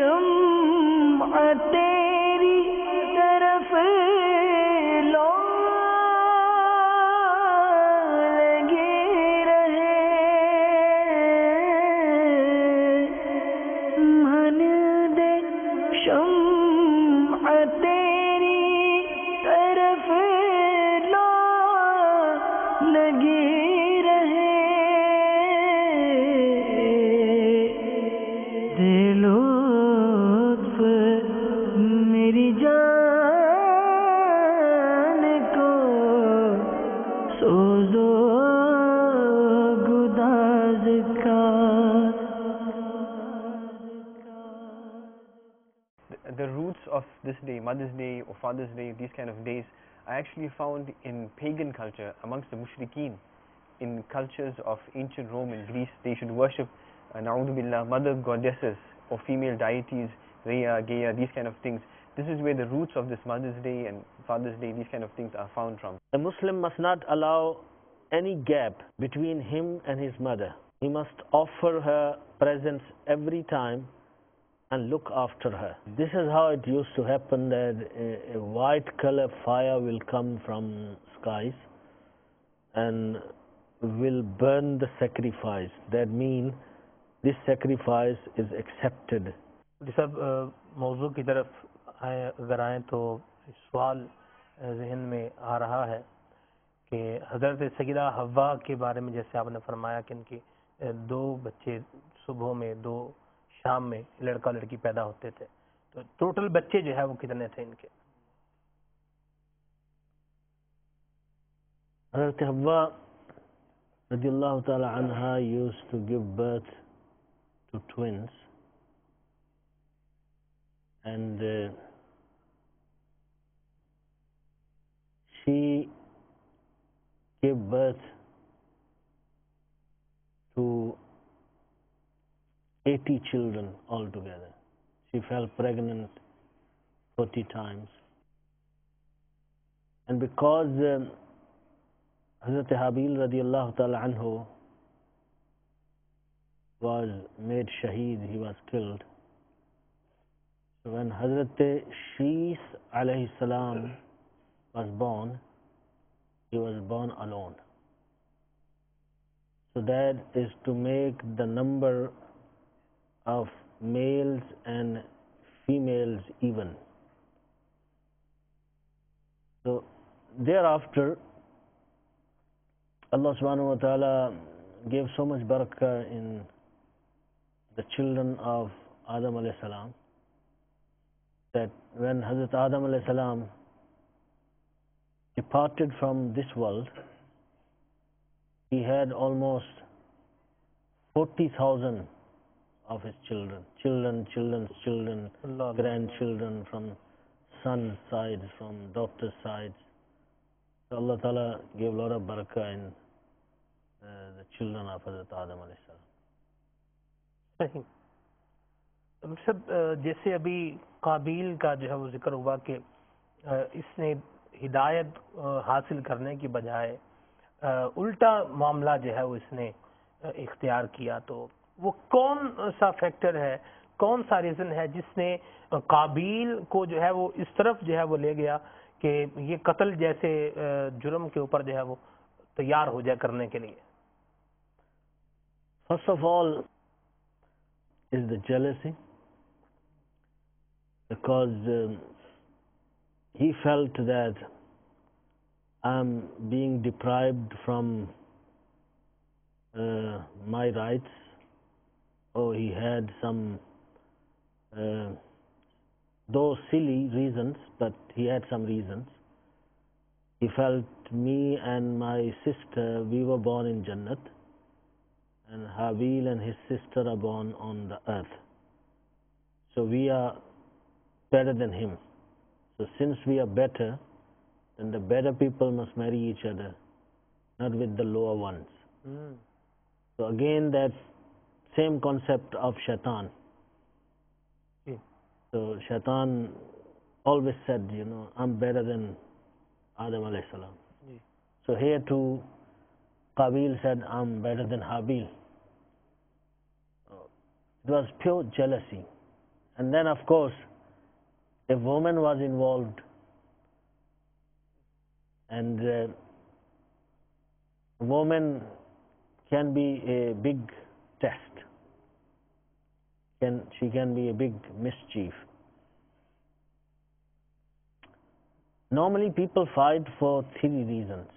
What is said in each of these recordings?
शम्अ तेरी तरफ लो लगे रहे, मन दे शम्अ तेरी तरफ लो लगे रहे, दिलो मेरी जान को सोजो गुदाज का। The roots of this day, Mother's Day or Father's Day, these kind of days are actually found in pagan culture amongst the mushrikeen. In cultures of ancient Rome and Greece, they should worship na'udhu billah, mother goddesses or female deities, Rhea, Gaia, these kind of things. This is where the roots of this Mother's Day and Father's Day, these kind of things are found from. A Muslim must not allow any gap between him and his mother. He must offer her presents every time and look after her. This is how it used to happen, that a white color fire will come from skies and will burn the sacrifice. That means this sacrifice is accepted. सब मौजू की तरफ अगर आए तो सवाल जहन में आ रहा है कि हज़रत सैयदा हव्वा के बारे में, जैसे आपने फरमाया कि इनके दो बच्चे सुबह में, दो शाम में लड़का लड़की पैदा होते थे, तो टोटल बच्चे जो है वो कितने थे इनके? हज़रत हव्वा रज़ियल्लाहु ताला अन्हा used to give birth to twins, and she gave birth to 80 children altogether. She fell pregnant 40 times. And because Hazrat Habil radiallahu ta'ala anhu was made shaheed, he was killed. So when Hazrat Shees alayhi salam was born, he was born alone. So that is to make the number of males and females even. So thereafter, Allah subhanahu wa ta'ala gave so much barakah in the children of Adam alayhi salam, that when Hazrat Adam alayhi salam departed from this world, he had almost 40,000 of his children, children's children, grandchildren, from son's side, from daughter's side. So Allah Ta'ala gave a lot of barakah in the children of Hazrat Adam alayhi salam. सही। सब जैसे अभी काबिल का जो है वो जिक्र हुआ कि इसने हिदायत हासिल करने की बजाय उल्टा मामला जो है वो इसने इख्तियार किया, तो वो कौन सा फैक्टर है, कौन सा रीज़न है जिसने काबिल को जो है वो इस तरफ जो है वो ले गया कि ये कत्ल जैसे जुर्म के ऊपर जो है वो तैयार हो जाए करने के लिए? First of all is the jealousy, because he felt that I'm being deprived from my rights. Oh, he had some, though silly reasons, but he had some reasons. He felt me and my sister, we were born in Jannat, and Habil and his sister are born on the earth. So we are better than him. So since we are better, then the better people must marry each other, not with the lower ones. So again, that same concept of shaitan. So shaitan always said, you know, I'm better than Adam alayhi salam. So here too, Qabil said, I'm better than Habil. It was pure jealousy. and then of course a woman was involved, and woman can be a big test. She can be a big mischief. Normally people fight for three reasons.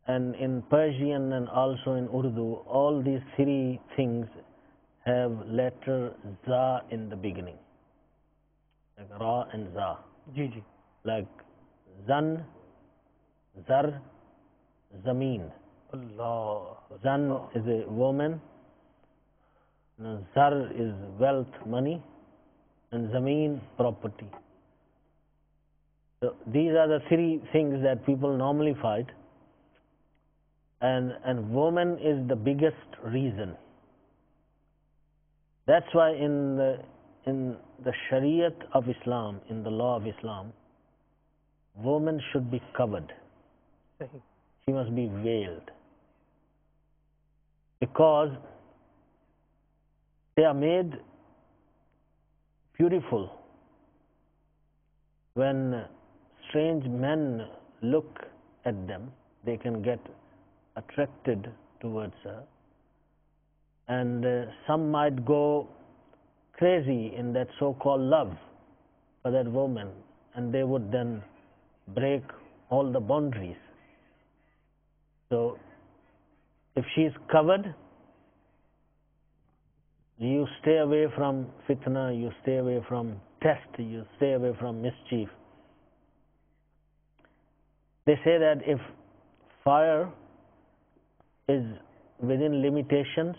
And in Persian and also in Urdu, all these three things have letter za in the beginning, like ra and za. Ji. Like zan, zar, zameen. Allah. Zan is a woman, zar is wealth, money, and zameen, property. So these are the three things that people normally fight, and woman is the biggest reason. That's why in the Shariat of Islam, in the law of Islam, woman should be covered. सही. She must be veiled, because they are made beautiful. When strange men look at them, they can get attracted towards her, and some might go crazy in that so-called love for that woman, and they would then break all the boundaries. So if she is covered, you stay away from fitna, you stay away from test, you stay away from mischief. They say that if fire is within limitations,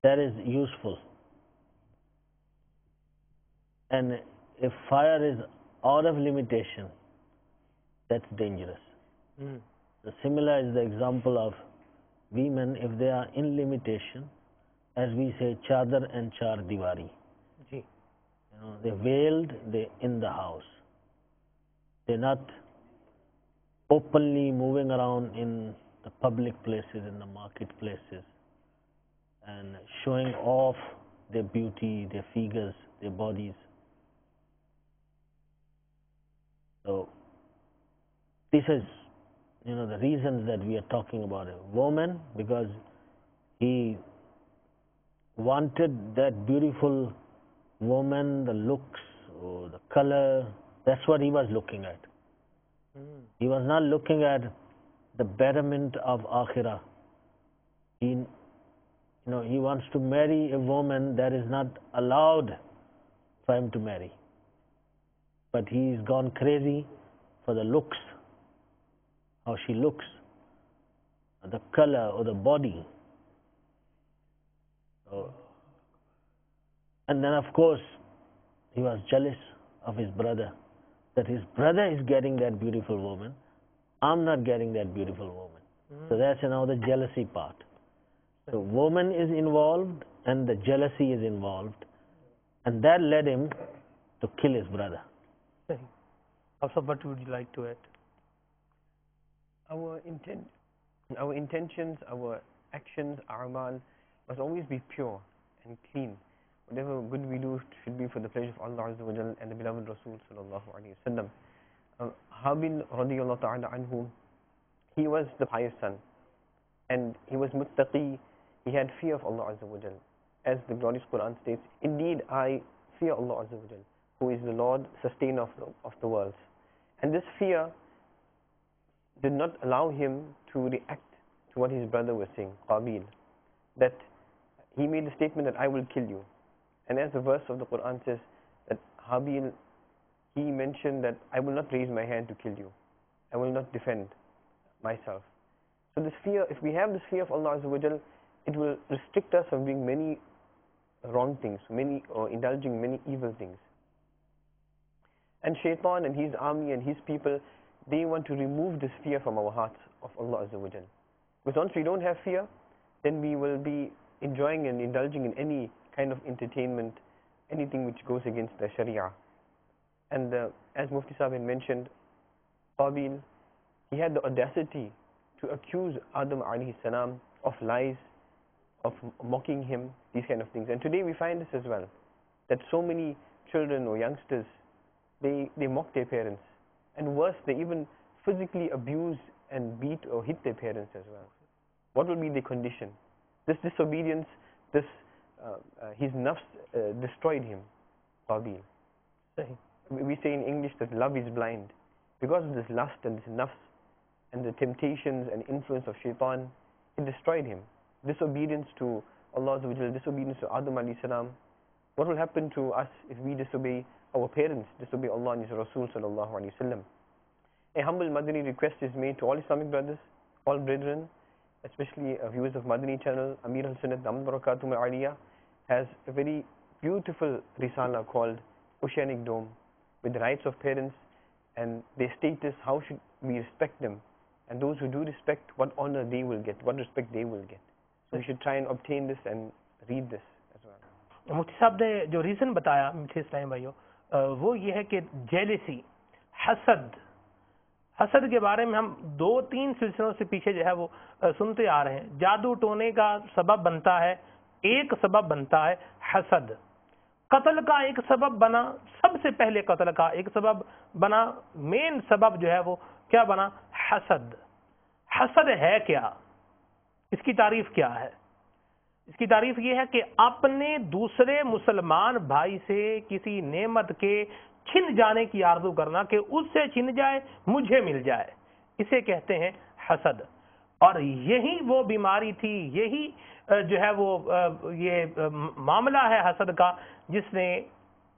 that is useful, and if fire is out of limitation, that's dangerous. The similar is the example of women. If they are in limitation, as we say, chadar and char diwari, ji. they're veiled, they're in the house, they're not openly moving around in the public places, in the marketplaces, and showing off their beauty, their figures, their bodies. So this is, the reasons that we are talking about a woman, because he wanted that beautiful woman, the looks or the color. That's what he was looking at. He was not looking at the betterment of akhirah. He wants to marry a woman that is not allowed for him to marry, but he's gone crazy for the looks, how she looks, the color or the body. So, and then of course he was jealous of his brother, that his brother is getting that beautiful woman, I'm not getting that beautiful woman. So that's the jealousy part. So woman is involved and the jealousy is involved, and that led him to kill his brother. सही. Also, what would you like to add? Our intentions, our actions, our amal must always be pure and clean. Whatever good we do should be for the pleasure of Allah Azza wa Jal and the beloved Rasul sallallahu alaihi wasallam. Habil radiyallahu ta'ala anhu, he was the pious son, and he was muttaqi. He had fear of Allah Azza wa Jal. As the glorious Quran states, indeed I fear Allah Azza wa Jal, who is the Lord, sustainer of the worlds. And this fear did not allow him to react to what his brother was saying, Qabil, that he made a statement that I will kill you. And as the verse of the Quran says, that Habil, he mentioned that I will not raise my hand to kill you, I will not defend myself. So this fear, if we have this fear of Allah Azza wa Jal, it will restrict us from doing many wrong things, or indulging many evil things. And Shaitan and his army and his people, they want to remove this fear from our hearts of Allah Azza wa Jal. Because once we don't have fear, then we will be enjoying and indulging in any kind of entertainment, anything which goes against the Sharia. And as Mufti Sahib had mentioned, Qabil, he had the audacity to accuse Adam alayhi salam of lies, of mocking him, these kind of things. And today we find this as well, that so many children or youngsters, they mock their parents, and worse, they even physically abuse and beat or hit their parents as well. What will be the condition? This disobedience, his nafs destroyed him, Qabil. We say in English that love is blind. Because of this lust and this nafs and the temptations and influence of shaitan, it destroyed him. Disobedience to Allah, disobedience to Adam alayhi salam. What will happen to us if we disobey our parents, disobey Allah and His Rasul sallallahu alayhi wa sallam? A humble Madani request is made to all Islamic brothers, all brethren, especially viewers of Madani channel. Amir al-Sunnat Damat Barakatum al-Aliyah has a very beautiful risala called Oceanic Dome, with the rights of parents and their status, how should we respect them, and those who do respect, what honor they will get, what respect they will get. So we should try and obtain this and read this as well. مفتی صاحب نے جو reason بتایا میٹھے اسلام بھائیوں وہ یہ ہے کہ جیلسی، حسد کے بارے میں ہم 2-3 سلسلوں سے پیچھے جو ہے وہ سنتے آ رہے ہیں. جادو ٹونے کا سبب بنتا ہے، ایک سبب بنتا ہے حسد. قتل کا ایک سبب بنا، سب سے پہلے قتل کا ایک سبب بنا، مین سبب جو ہے وہ کیا بنا؟ حسد. حسد ہے کیا؟ اس کی تعریف کیا ہے؟ اس کی تعریف یہ ہے کہ اپنے دوسرے مسلمان بھائی سے کسی نعمت کے چھن جانے کی آرزو کرنا کہ اس سے چھن جائے مجھے مل جائے، اسے کہتے ہیں حسد. اور یہی وہ بیماری تھی، یہی جو ہے وہ یہ معاملہ ہے حسد کا جس نے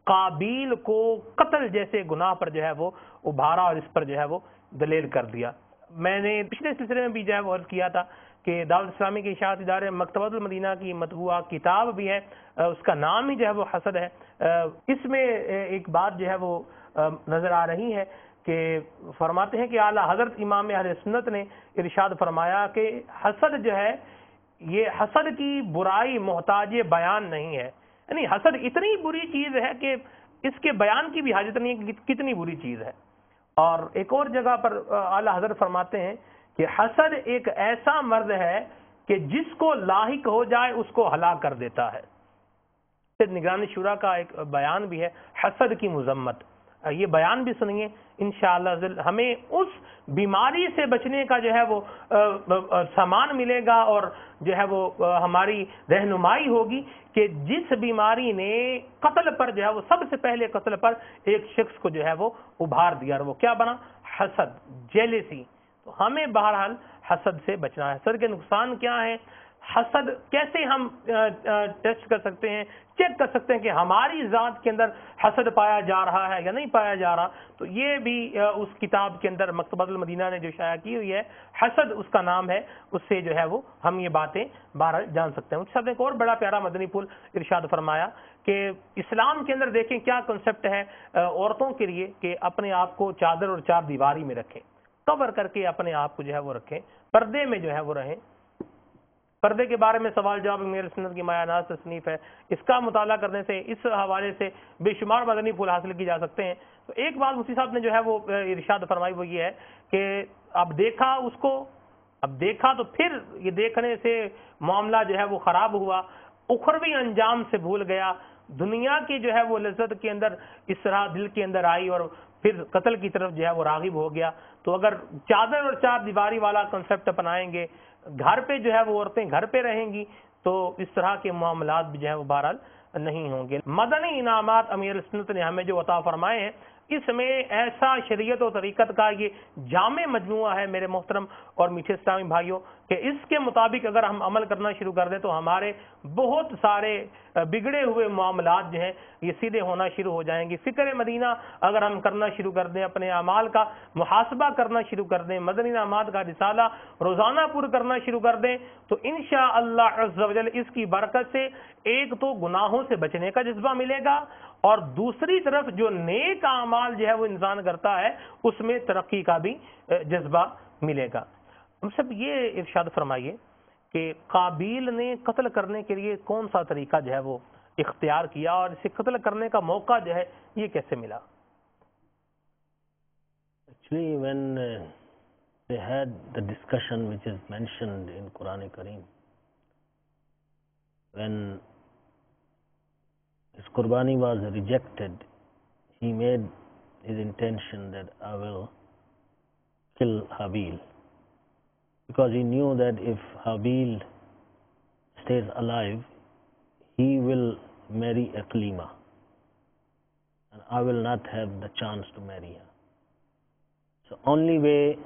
قابیل کو قتل جیسے گناہ پر جو ہے وہ ابھارا اور اس پر جو ہے وہ دلیل کر دیا. میں نے پچھلے سلسلے میں بھی جو ہے وہ عرض کیا تھا کہ دعوت اسلامی کے اشاعت ادارے مکتبۃ المدینہ کی مطبوعہ کتاب بھی ہے، اس کا نام ہی جو ہے وہ حسد ہے. اس میں ایک بات جو ہے وہ نظر آ رہی ہے کہ فرماتے ہیں کہ اعلیٰ حضرت امام اہل سنت نے ارشاد فرمایا کہ حسد جو ہے یہ حسد کی برائی محتاج بیان نہیں ہے. یعنی حسد اتنی بری چیز ہے کہ اس کے بیان کی بھی حاجت نہیں ہے کہ کتنی بری چیز ہے. اور ایک اور جگہ پر اعلیٰ حضرت فرماتے ہیں کہ حسد ایک ایسا مرض ہے کہ جس کو لاحق ہو جائے اس کو ہلاک کر دیتا ہے. نگران شورا کا ایک بیان بھی ہے حسد کی مذمت، یہ بیان بھی سنیے انشاءاللہ. ہمیں اس بیماری سے بچنے کا جو ہے وہ سامان ملے گا اور جو ہے وہ ہماری رہنمائی ہوگی کہ جس بیماری نے قتل پر جو ہے وہ سب سے پہلے قتل پر ایک شخص کو جو ہے وہ ابھار دیا اور وہ کیا بنا؟ حسد، جیلسی. تو ہمیں بہرحال حسد سے بچنا ہے. حسد کے نقصان کیا ہیں؟ حسد کیسے ہم ٹیسٹ کر سکتے ہیں، چیک کر سکتے ہیں کہ ہماری ذات کے اندر حسد پایا جا رہا ہے یا نہیں پایا جا رہا؟ تو یہ بھی اس کتاب کے اندر مکتبۃ المدینہ نے جو شائع کی ہوئی ہے، حسد اس کا نام ہے، اس سے جو ہے وہ ہم یہ باتیں بہرحال جان سکتے ہیں. اس نے ایک اور بڑا پیارا مدنی پھول ارشاد فرمایا کہ اسلام کے اندر دیکھیں کیا کنسپٹ ہے عورتوں کے لیے کہ اپنے آپ کو چادر اور چار دیواری میں رکھیں، کور کر کے اپنے آپ کو جو ہے وہ رکھیں، پردے میں جو ہے وہ رہیں. پردے کے بارے میں سوال جواب امیر سنت کی مایہ ناز تصنیف ہے، اس کا مطالعہ کرنے سے اس حوالے سے بے شمار مدنی پھول حاصل کی جا سکتے ہیں. تو ایک بات مفتی صاحب نے جو ہے وہ ارشاد فرمائی وہ یہ ہے کہ اب دیکھا اس کو، اب دیکھا تو پھر یہ دیکھنے سے معاملہ جو ہے وہ خراب ہوا، اخروی انجام سے بھول گیا، دنیا کی جو ہے وہ لذت کے اندر اس طرح دل کے اندر آئی اور پھر قتل کی طرف جو ہے وہ راغب ہو گیا. تو اگر چادر اور چار دیواری والا کنسپٹ اپنائیں گے، گھر پہ جو ہے وہ عورتیں گھر پہ رہیں گی، تو اس طرح کے معاملات بھی جو ہے وہ بہرحال نہیں ہوں گے. مدنی انعامات امیر سنت نے ہمیں جو عطا فرمائے ہیں، اس میں ایسا شریعت و طریقت کا یہ جامع مجموعہ ہے میرے محترم اور میٹھے اسلامی بھائیوں کہ اس کے مطابق اگر ہم عمل کرنا شروع کر دیں تو ہمارے بہت سارے بگڑے ہوئے معاملات جو ہیں یہ سیدھے ہونا شروع ہو جائیں گے. فکر مدینہ اگر ہم کرنا شروع کر دیں، اپنے اعمال کا محاسبہ کرنا شروع کر دیں، مدنی انعامات کا رسالہ روزانہ پور کرنا شروع کر دیں، تو انشاءاللہ عز و جل اس کی برکت سے ایک تو گناہوں سے بچنے کا جذبہ ملے گا اور دوسری طرف جو نیک اعمال جو ہے وہ انسان کرتا ہے اس میں ترقی کا بھی جذبہ ملے گا. ہم سب یہ ارشاد فرمائیے کہ قابیل نے قتل کرنے کے لیے کون سا طریقہ جو ہے وہ اختیار کیا اور اسے قتل کرنے کا موقع جو ہے یہ کیسے ملا؟ Actually, when they had the discussion which is mentioned in Quran Kareem, when his Qurbani was rejected, he made his intention that I will kill Habil, because he knew that if Habil stays alive, he will marry Iqlima, and I will not have the chance to marry her. So only way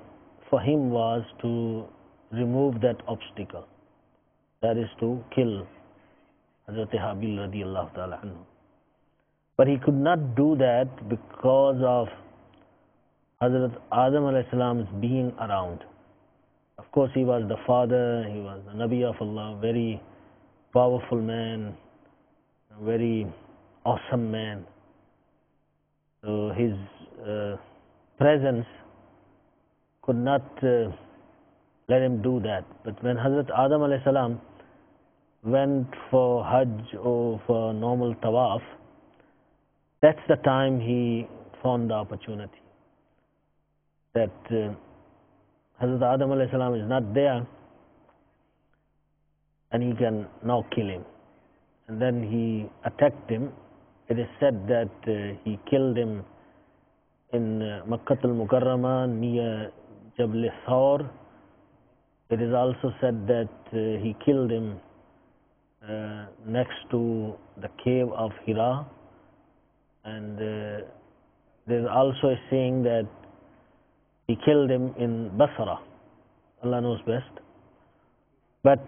for him was to remove that obstacle, that is to kill Hazrat Habil radiallahu ta'ala anhu. But he could not do that because of Hazrat Adam alayhi salam's being around. Of course, he was the father, he was the Nabi of Allah, very powerful man, a very awesome man. So his presence could not let him do that. But when Hazrat Adam alayhi salam went for Hajj or for normal tawaf, that's the time he found the opportunity that Hazrat Adam alayhi salam is not there and he can now kill him. And then he attacked him. It is said that he killed him in Makkah al-Mukarramah near Jabal Thawr. It is also said that he killed him next to the cave of Hira. And there is also a saying that he killed him in Basra. Allah knows best. But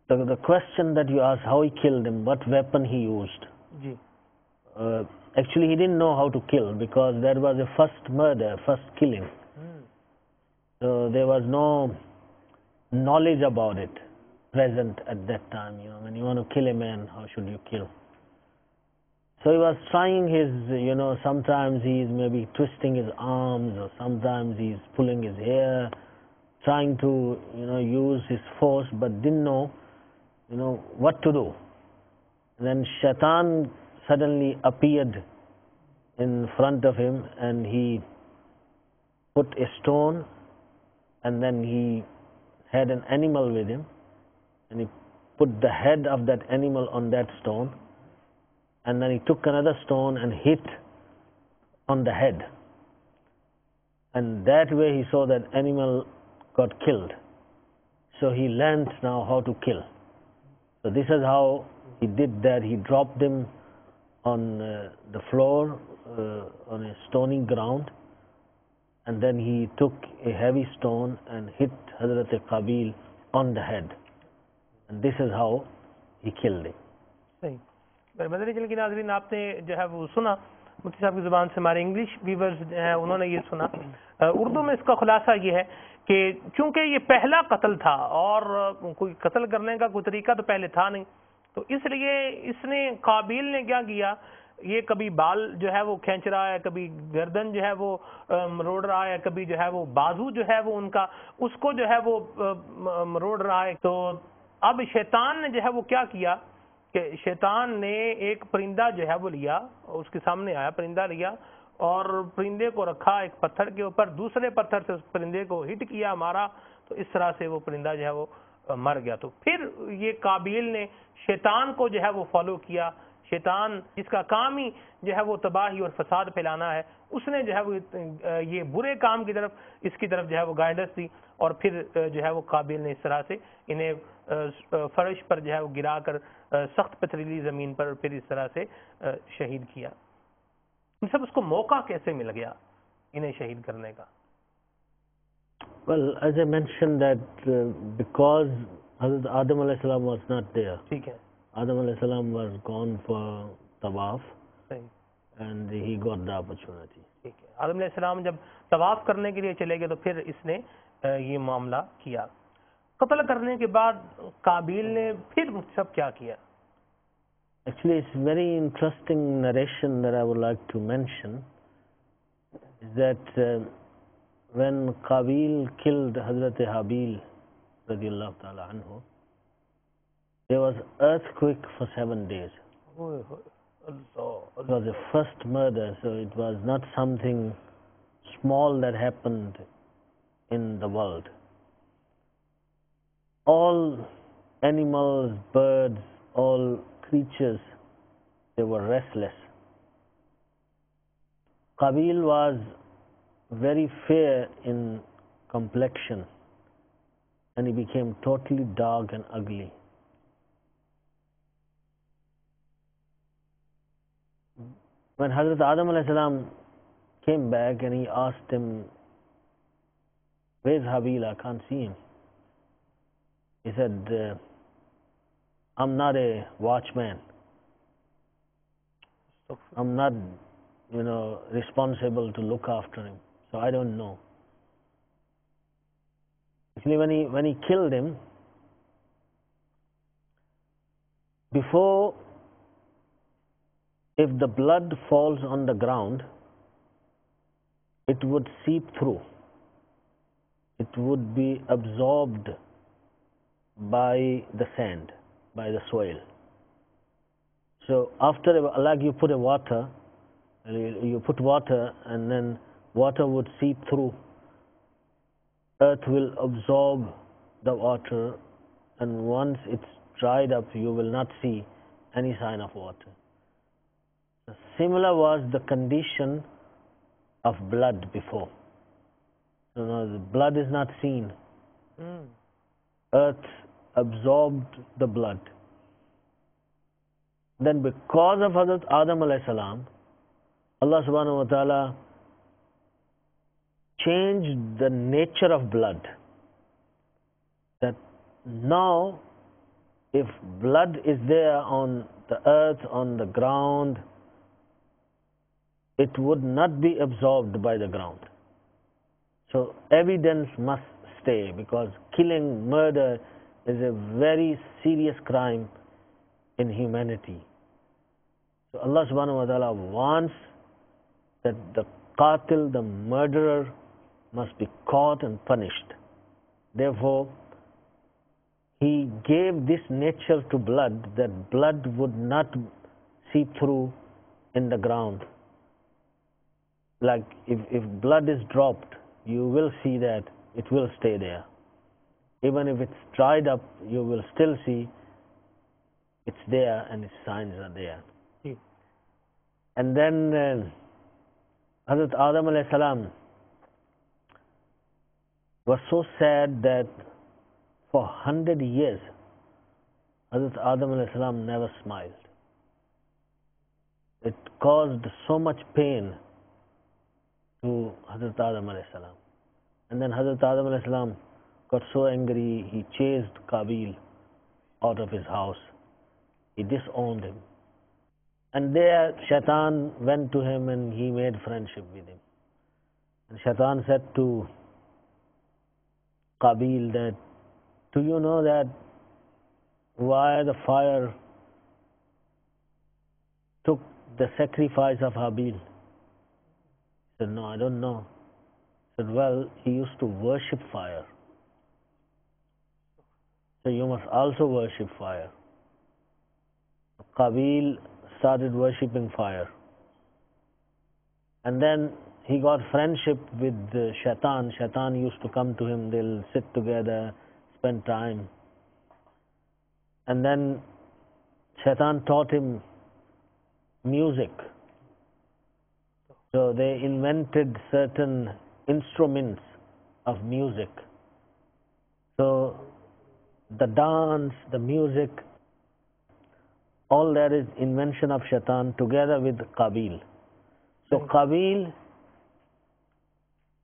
the question that you asked, how he killed him, what weapon he used. Actually, he didn't know how to kill, because that was a first murder, first killing. So there was no knowledge about it present at that time. You know, when you want to kill a man, how should you kill? So he was trying his, sometimes he's maybe twisting his arms, or sometimes he's pulling his hair, trying to, use his force, but didn't know, what to do. And then Shaitan suddenly appeared in front of him, and he put a stone, and then he had an animal with him, and he put the head of that animal on that stone, and then he took another stone and hit on the head. And that way he saw that animal got killed. So he learned now how to kill. So this is how he did that. He dropped him on the floor, on a stony ground, and then he took a heavy stone and hit Hazrat Qabil on the head. And this is how he killed him. सही Madani channel की नाज़रीन, आपने जो है वो सुना मुफ्ती साहब की ज़ुबान से। हमारे इंग्लिश व्यूवर्स जो हैं उन्होंने ये सुना। उर्दू में इसका खुलासा ये है कि चूंकि ये पहला कत्ल था और कोई कत्ल करने का कोई तरीका तो पहले था नहीं, तो इसलिए इसने काबिल ने क्या किया, ये कभी बाल जो है वो खींच रहा है, कभी गर्दन जो है वो मरोड़ रहा है, कभी जो है वो बाजू जो है वो उनका उसको जो है वो मरोड़ रहा है। तो अब शैतान ने जो है वो क्या किया कि शैतान ने एक परिंदा जो है वो लिया, उसके सामने आया, परिंदा लिया और परिंदे को रखा एक पत्थर के ऊपर, दूसरे पत्थर से उस परिंदे को हिट किया, मारा, तो इस तरह से वो परिंदा जो है वो मर गया। तो फिर ये काबिल ने शैतान को जो है वो फॉलो किया। शैतान जिसका काम ही जो है वो तबाही और फसाद फैलाना है, उसने जो है वो ये बुरे काम की तरफ, इसकी तरफ जो है वो गाइडेंस दी और फिर जो है वो काबिल ने इस तरह से इन्हें फर्श पर जो है वो गिरा कर सख्त पथरीली ज़मीन पर फिर इस तरह से शहीद किया। इन सब उसको मौका कैसे मिल गया इन्हें शहीद करने का? Well, as I mentioned that because Hazrat Adam alayhi salam was not there. ठीक है, Adam alayhi salam was gone for tawaf सही, and he got the opportunity. ठीक है। आदम अलैहिस्सलाम जब तवाफ करने के लिए चले गए तो फिर इसने ये मामला किया। कत्ल करने के बाद काबिल ने फिर सब क्या किया? Actually, it's very interesting narration that I would like to mention is that when Qabil killed Hazrat Habil radiallahu ta'ala anhu, there was earthquake for 7 days. It was a first murder, so it was not something small that happened in the world. All animals, birds, all creatures, they were restless. Qabil was very fair in complexion, and he became totally dark and ugly. When Hazrat Adam alayhi salam came back and he asked him, "Where's Habil? I can't see him." He said, "I'm not a watchman. I'm not, responsible to look after him, so I don't know." Actually, when he killed him, before, if the blood falls on the ground, it would seep through. It would be absorbed by the sand, by the soil. So after, like you put water and then water would seep through. Earth will absorb the water, and once it's dried up, you will not see any sign of water. Similar was the condition of blood before. The blood is not seen. Earth absorbed the blood. Then because of Hazrat Adam alayhi salam, Allah subhanahu wa ta'ala changed the nature of blood. That now, if blood is there on the earth, on the ground, it would not be absorbed by the ground. So evidence must stay, because killing, murder is a very serious crime in humanity. So Allah subhanahu wa ta'ala wants that the qatil, the murderer, must be caught and punished. Therefore, He gave this nature to blood, that blood would not seep through in the ground. Like if blood is dropped, you will see that it will stay there. Even if it's dried up, you will still see it's there and its signs are there. And then Hazrat Adam alayhi salam was so sad that for 100 years Hazrat Adam alayhi salam never smiled. It caused so much pain to Hazrat Adam alayhi salam. And then Hazrat Adam alayhi salam got so angry, he chased Qabil out of his house. He disowned him. And there Shaitan went to him and he made friendship with him. And Shaitan said to Qabil that, "Do you know that why the fire took the sacrifice of Habil?" He said, "No, I don't know." He said, "Well, he used to worship fire. So you must also worship fire." Qabil started worshipping fire. And then he got friendship with Shaitan. Shaitan used to come to him, they'll sit together, spend time. And then Shaitan taught him music. So they invented certain instruments of music. So the dance, the music, all that is invention of Shaitan together with Qabil. So Qabil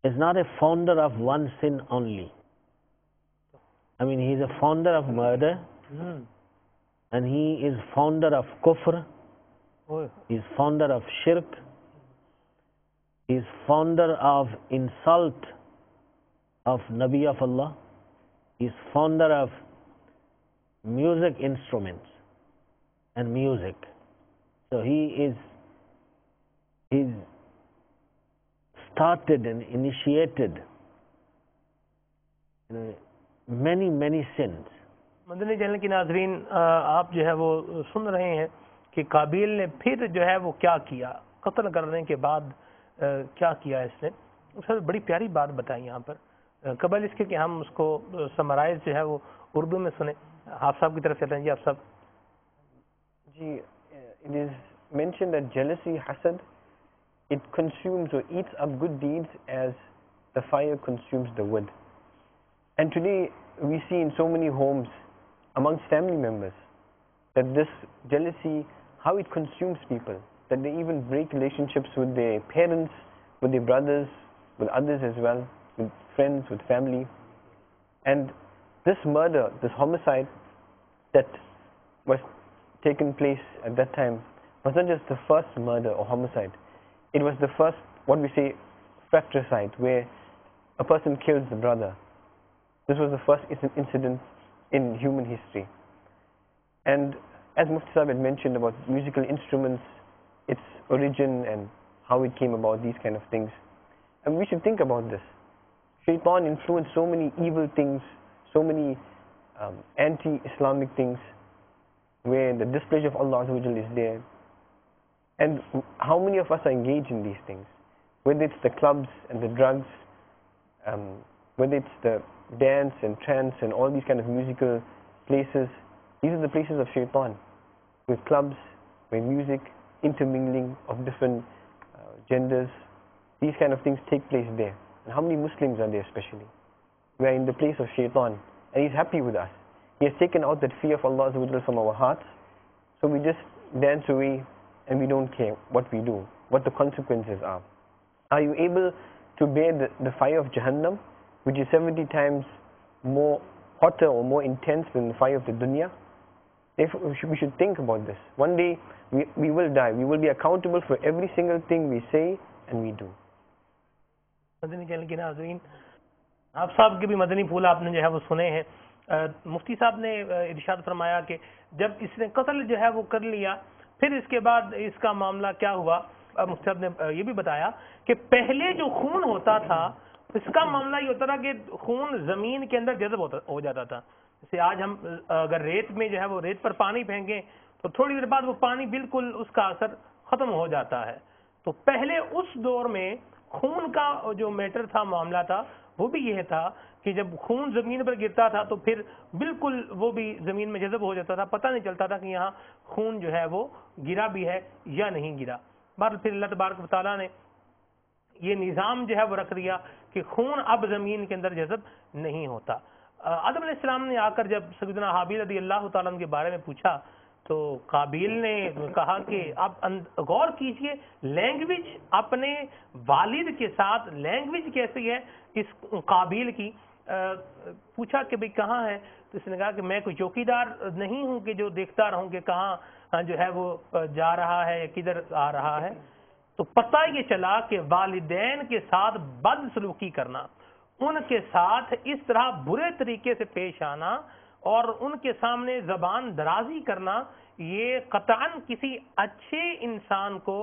is not a founder of one sin only. I mean, he is a founder of murder, and he is founder of kufr, he is founder of shirk, he is founder of insult of Nabi of Allah, he is founder of music instruments and music. So he started and initiated many sins. Madani channel की नाजरीन, आप जो है वो सुन रहे हैं कि काबिल ने फिर जो है वो क्या किया, कत्ल करने के बाद क्या किया इसने। सर बड़ी प्यारी बात बताई यहाँ पर। कबल इसके कि हम उसको समराइज जो है वो उर्दू में सुने, آپ صاحب کی طرف سے جی آپ صاحب. Ji, it is mentioned that jealousy, hasad, it consumes or eats up good deeds as the fire consumes the wood. And today we see in so many homes amongst family members that this jealousy, how it consumes people, that they even break relationships with their parents, with their brothers, with others as well, with friends, with family. And this murder, this homicide that was taken place at that time was not just the first murder or homicide. It was the first, what we say, fratricide, where a person kills the brother. This was the first incident in human history. And as Mufti Sahib had mentioned about musical instruments, its origin and how it came about, these kind of things. And we should think about this. Shaitan influenced so many evil things, so many anti-Islamic things, where the displeasure of Allah Azza wa Jal is there. And how many of us are engaged in these things? Whether it's the clubs and the drugs, whether it's the dance and trance and all these kind of musical places, these are the places of Shaitan, with clubs, with music, intermingling of different genders. These kind of things take place there. And how many Muslims are there especially? We are in the place of Shaitan, and he's happy with us. He has taken out that fear of Allah Azza wa Jal from our hearts, so we just dance away and we don't care what we do, what the consequences are. Are you able to bear the fire of Jahannam, which is 70 times more hotter or more intense than the fire of the dunya? We should think about this. One day we will die. We will be accountable for every single thing we say and we do. Madani channel کے ناظرین، آپ صاحب کے بھی مدنی پھول آپ نے جو ہے وہ سنے ہیں. مفتی صاحب نے ارشاد فرمایا کہ جب اس نے قتل جو ہے وہ کر لیا، پھر اس کے بعد اس کا معاملہ کیا ہوا. مفتی صاحب نے یہ بھی بتایا کہ پہلے جو خون ہوتا تھا اس کا معاملہ یہ ہوتا تھا کہ خون زمین کے اندر جذب ہو جاتا تھا. جیسے آج ہم اگر ریت میں جو ہے وہ ریت پر پانی پھینکیں تو تھوڑی دیر بعد وہ پانی بالکل اس کا اثر ختم ہو جاتا ہے. تو پہلے اس دور میں خون کا جو میٹر تھا، معاملہ تھا، وہ بھی یہ تھا کہ جب خون زمین پر گرتا تھا تو پھر بالکل وہ بھی زمین میں جذب ہو جاتا تھا، پتہ نہیں چلتا تھا کہ یہاں خون جو ہے وہ گرا بھی ہے یا نہیں گرا. بہرحال پھر اللہ تبارک و تعالیٰ نے یہ نظام جو ہے وہ رکھ دیا کہ خون اب زمین کے اندر جذب نہیں ہوتا. آدم علیہ السلام نے آ کر جب سیدنا حابیل رضی اللہ تعالیٰ عنہ کے بارے میں پوچھا تو قابیل نے کہا کہ آپ غور کیجئے لینگویج اپنے والد کے ساتھ، لینگویج کیسی ہے اس قابیل کی. پوچھا کہ بھئی کہاں ہے؟ تو اس نے کہا کہ میں کوئی چوکیدار نہیں ہوں کہ جو دیکھتا رہوں کہ کہاں جو ہے وہ جا رہا ہے یا کدھر آ رہا ہے. تو پتہ یہ چلا کہ والدین کے ساتھ بد سلوکی کرنا، ان کے ساتھ اس طرح برے طریقے سے پیش آنا اور ان کے سامنے زبان درازی کرنا، یہ قطعاً کسی اچھے انسان کو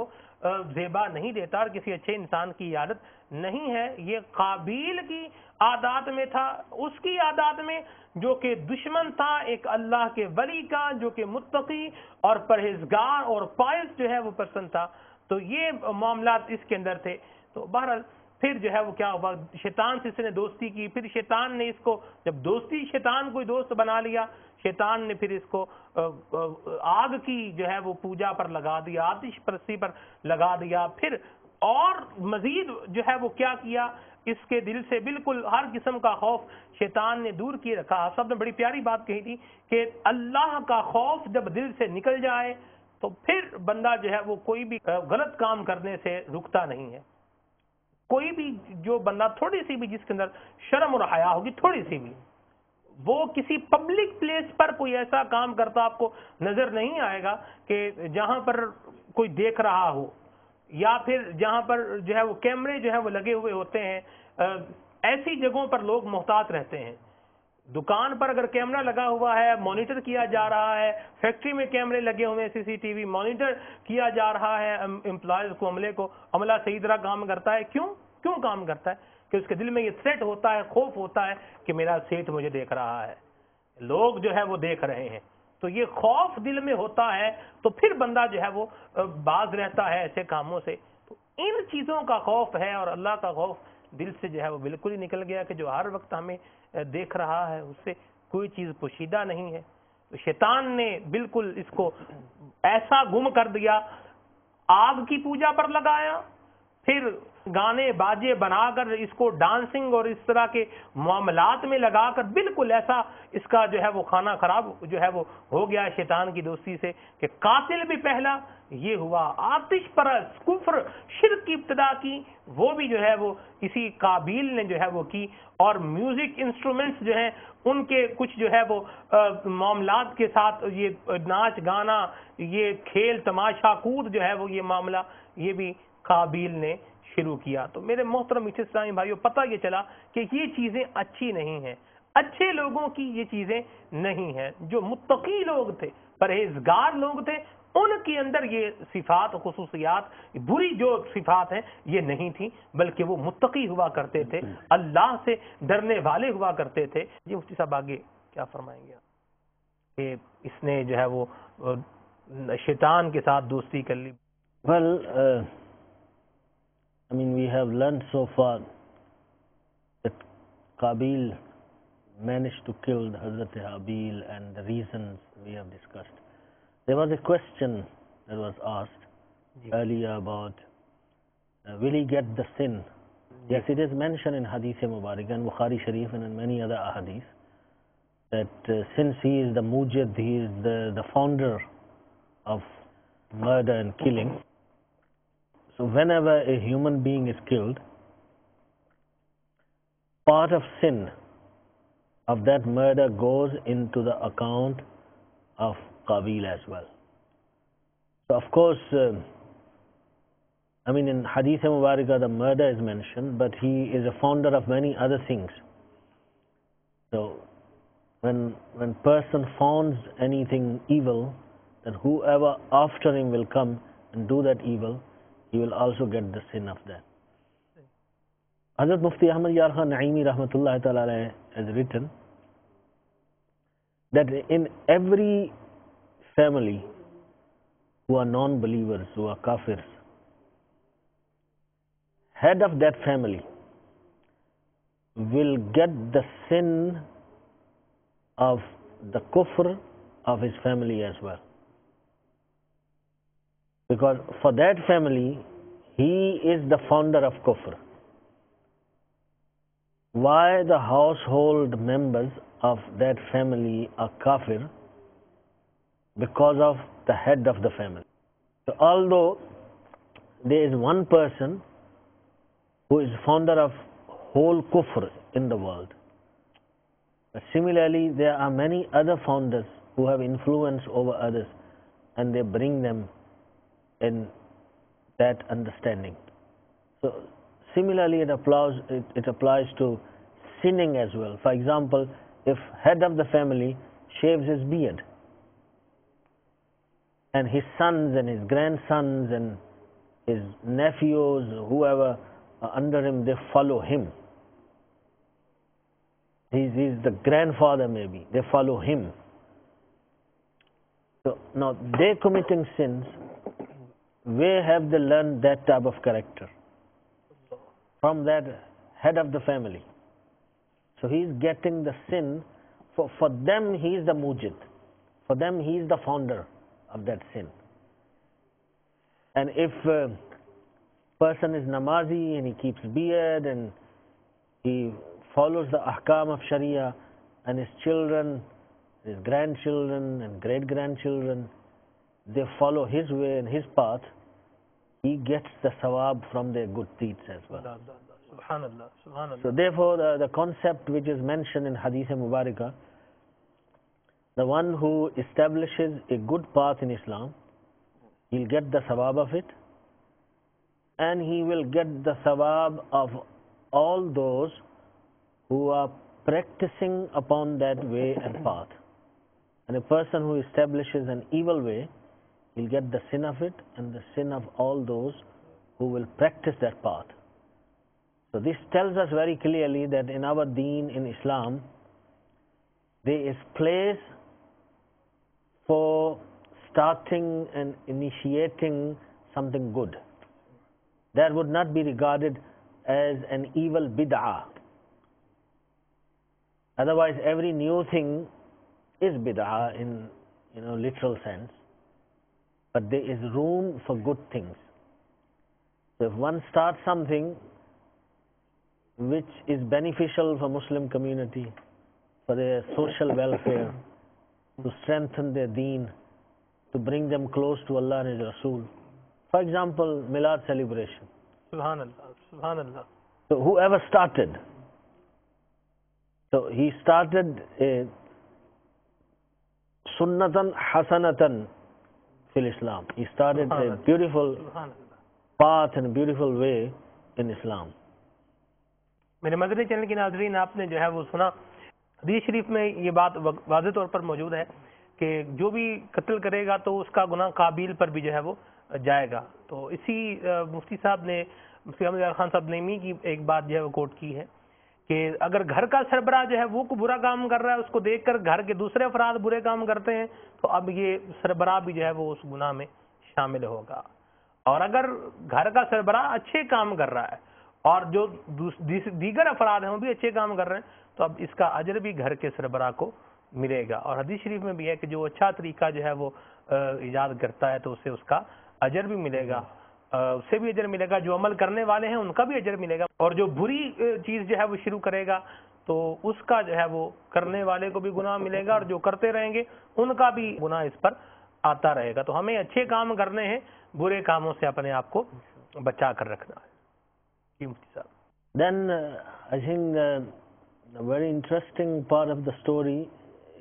زیبا نہیں دیتا اور کسی اچھے انسان کی عادت نہیں ہے. یہ قابیل کی عادات میں تھا، اس کی عادات میں جو کہ دشمن تھا ایک اللہ کے ولی کا، جو کہ متقی اور پرہیزگار اور پائز جو ہے وہ پرسن تھا. تو یہ معاملات اس کے اندر تھے. تو بہرحال پھر جو ہے وہ کیا ہوا، شیطان سے اس نے دوستی کی. پھر شیطان نے اس کو، جب دوستی شیطان کوئی دوست بنا لیا، شیطان نے پھر اس کو آگ کی جو ہے وہ پوجا پر لگا دیا، آتش پرستی پر لگا دیا. پھر اور مزید جو ہے وہ کیا کیا، اس کے دل سے بالکل ہر قسم کا خوف شیطان نے دور کیے رکھا. سب نے بڑی پیاری بات کہی تھی کہ اللہ کا خوف جب دل سے نکل جائے تو پھر بندہ جو ہے وہ کوئی بھی غلط کام کرنے سے رکتا نہیں ہے. کوئی بھی جو بندہ تھوڑی سی بھی جس کے اندر شرم اور حیا ہوگی، تھوڑی سی بھی، وہ کسی پبلک پلیس پر کوئی ایسا کام کرتا آپ کو نظر نہیں آئے گا کہ جہاں پر کوئی دیکھ رہا ہو، یا پھر جہاں پر جو ہے وہ کیمرے جو ہے وہ لگے ہوئے ہوتے ہیں. ایسی جگہوں پر لوگ محتاط رہتے ہیں. دکان پر اگر کیمرہ لگا ہوا ہے، مانیٹر کیا جا رہا ہے، فیکٹری میں کیمرے لگے ہوئے ہیں، CCTV مانیٹر کیا جا رہا ہے، امپلائیز کو، عملہ صحیح طرح کام کرتا ہے. کیوں کام کرتا ہے؟ کہ اس کے دل میں یہ تھریٹ ہوتا ہے، خوف ہوتا ہے کہ میرا سیٹ مجھے دیکھ رہا ہے، لوگ جو ہے وہ دیکھ رہے ہیں. تو یہ خوف دل میں ہوتا ہے تو پھر بندہ جو ہے وہ باز رہتا ہے ایسے کاموں سے. تو ان چیزوں کا خوف ہے اور اللہ کا خوف دل سے جو ہے وہ بالکل ہی نکل گیا کہ جو ہر وقت ہمیں دیکھ رہا ہے، اس سے کوئی چیز پوشیدہ نہیں ہے. तो शैतान ने बिल्कुल इसको ऐसा गुम कर दिया, आग की पूजा पर लगाया, फिर गाने बाजे बनाकर इसको डांसिंग और इस तरह के मामलात में लगाकर बिल्कुल ऐसा इसका जो है वो खाना खराब जो है वो हो गया शैतान की दोस्ती से कि कातिल भी पहला ये हुआ, आतिश परस्त कुफ्र शिर्क की इब्तिदा की वो भी जो है वो इसी काबिल ने जो है वो की। और म्यूजिक इंस्ट्रूमेंट्स जो हैं उनके कुछ जो है वो मामलात के साथ ये नाच गाना, ये खेल तमाशा कूद जो है वो ये मामला ये भी काबिल ने शुरू किया। तो मेरे मोहतरम इस्लामी भाइयों, पता ये चला कि ये चीजें अच्छी नहीं हैं, अच्छे लोगों की ये चीजें नहीं हैं। जो मुत्तकी लोग थे, परहेजगार लोग थे, उनके अंदर ये सिफात खुसूसियात, बुरी जो सिफात हैं ये नहीं थी, बल्कि वो मुत्तकी हुआ करते थे, अल्लाह से डरने वाले हुआ करते थे। ये मुफ्ती साहब आगे क्या फरमाएंगे कि इसने जो है वो शैतान के साथ दोस्ती कर ली? Well, I mean, we have learned so far that Qabil managed to kill Hazrat Habil, and the reasons we have discussed. There was a question that was asked earlier about will he get the sin? Yes, it is mentioned in Hadith Mubarak and Bukhari Sharif and in many other ahadith that since he is the mujid, he is the founder of murder and killing. So whenever a human being is killed, part of sin of that murder goes into the account of Qabil as well. So of course, I mean in Hadith Mubarakah the murder is mentioned, but he is a founder of many other things. So when person founds anything evil, then whoever after him will come and do that evil, he will also get the sin of that. Hazrat Mufti Ahmad Yar Khan Naimi Rahmatullahi Ta'ala has written that in every family who are non-believers, who are kafirs, head of that family will get the sin of the kufr of his family as well. Because for that family, he is the founder of kufr. Why the household members of that family are kafir? Because of the head of the family. So although there is one person who is founder of whole kufr in the world, but similarly there are many other founders who have influence over others, and they bring them in that understanding. So similarly it applies to sinning as well. For example, if head of the family shaves his beard, and his sons and his grandsons and his nephews, whoever are under him, they follow him. He's the grandfather maybe, they follow him. So now they committing sins, where have they learned that type of character? From that head of the family. So he is getting the sin. For them he is the mujid. For them he is the founder of that sin. And if a person is namazi and he keeps beard and he follows the ahkam of Sharia, and his children, his grandchildren and great-grandchildren, they follow his way and his path, he gets the sawab from their good deeds as well. Subhanallah, subhanallah. So therefore the concept which is mentioned in Hadith Mubarakah, the one who establishes a good path in Islam, he'll get the sawab of it, and he will get the sawab of all those who are practicing upon that way and path. And a person who establishes an evil way, he'll get the sin of it and the sin of all those who will practice that path. So this tells us very clearly that in our deen, in Islam, there is place for starting and initiating something good. That would not be regarded as an evil bid'ah. Otherwise, every new thing is bid'ah in literal sense, but there is room for good things. So if one starts something which is beneficial for Muslim community, for their social welfare, to strengthen their deen, to bring them close to Allah and His Rasul. For example, Milad celebration. Subhanallah, Subhanallah. So whoever started, so he started a sunnatan hasanatan fil Islam. He started a beautiful path and a beautiful way in Islam. میرے مدنی channel کے ناظرین، آپ نے جو ہے وہ سنا، حدیث شریف میں یہ بات واضح طور پر موجود ہے کہ جو بھی قتل کرے گا تو اس کا گناہ قابیل پر بھی جو ہے وہ جائے گا. تو اسی مفتی صاحب نے، مفتی احمد یار خان صاحب نعیمی کی ایک بات جو ہے وہ کوٹ کی ہے کہ اگر گھر کا سربراہ جو ہے وہ کو برا کام کر رہا ہے، اس کو دیکھ کر گھر کے دوسرے افراد برے کام کرتے ہیں، تو اب یہ سربراہ بھی جو ہے وہ اس گناہ میں شامل ہوگا. اور اگر گھر کا سربراہ اچھے کام کر رہا ہے اور جو دیگر افراد ہیں وہ بھی اچھے کام کر رہے ہیں، تو اب اس کا اجر بھی گھر کے سربراہ کو ملے گا. اور حدیث شریف میں بھی ہے کہ جو اچھا طریقہ جو ہے وہ ایجاد کرتا ہے تو اسے اس کا اجر بھی ملے گا، اسے بھی اجر ملے گا. جو عمل کرنے والے ہیں ان کا بھی اجر ملے گا. اور جو بری چیز جو ہے وہ شروع کرے گا تو اس کا جو ہے وہ کرنے والے کو بھی گناہ ملے گا، اور جو کرتے رہیں گے ان کا بھی گناہ اس پر آتا رہے گا. تو ہمیں اچھے کام کرنے ہیں، برے کاموں سے اپنے آپ کو بچا کر رکھنا ہے. جی مفتی صاحب. Then I think the very interesting part of the story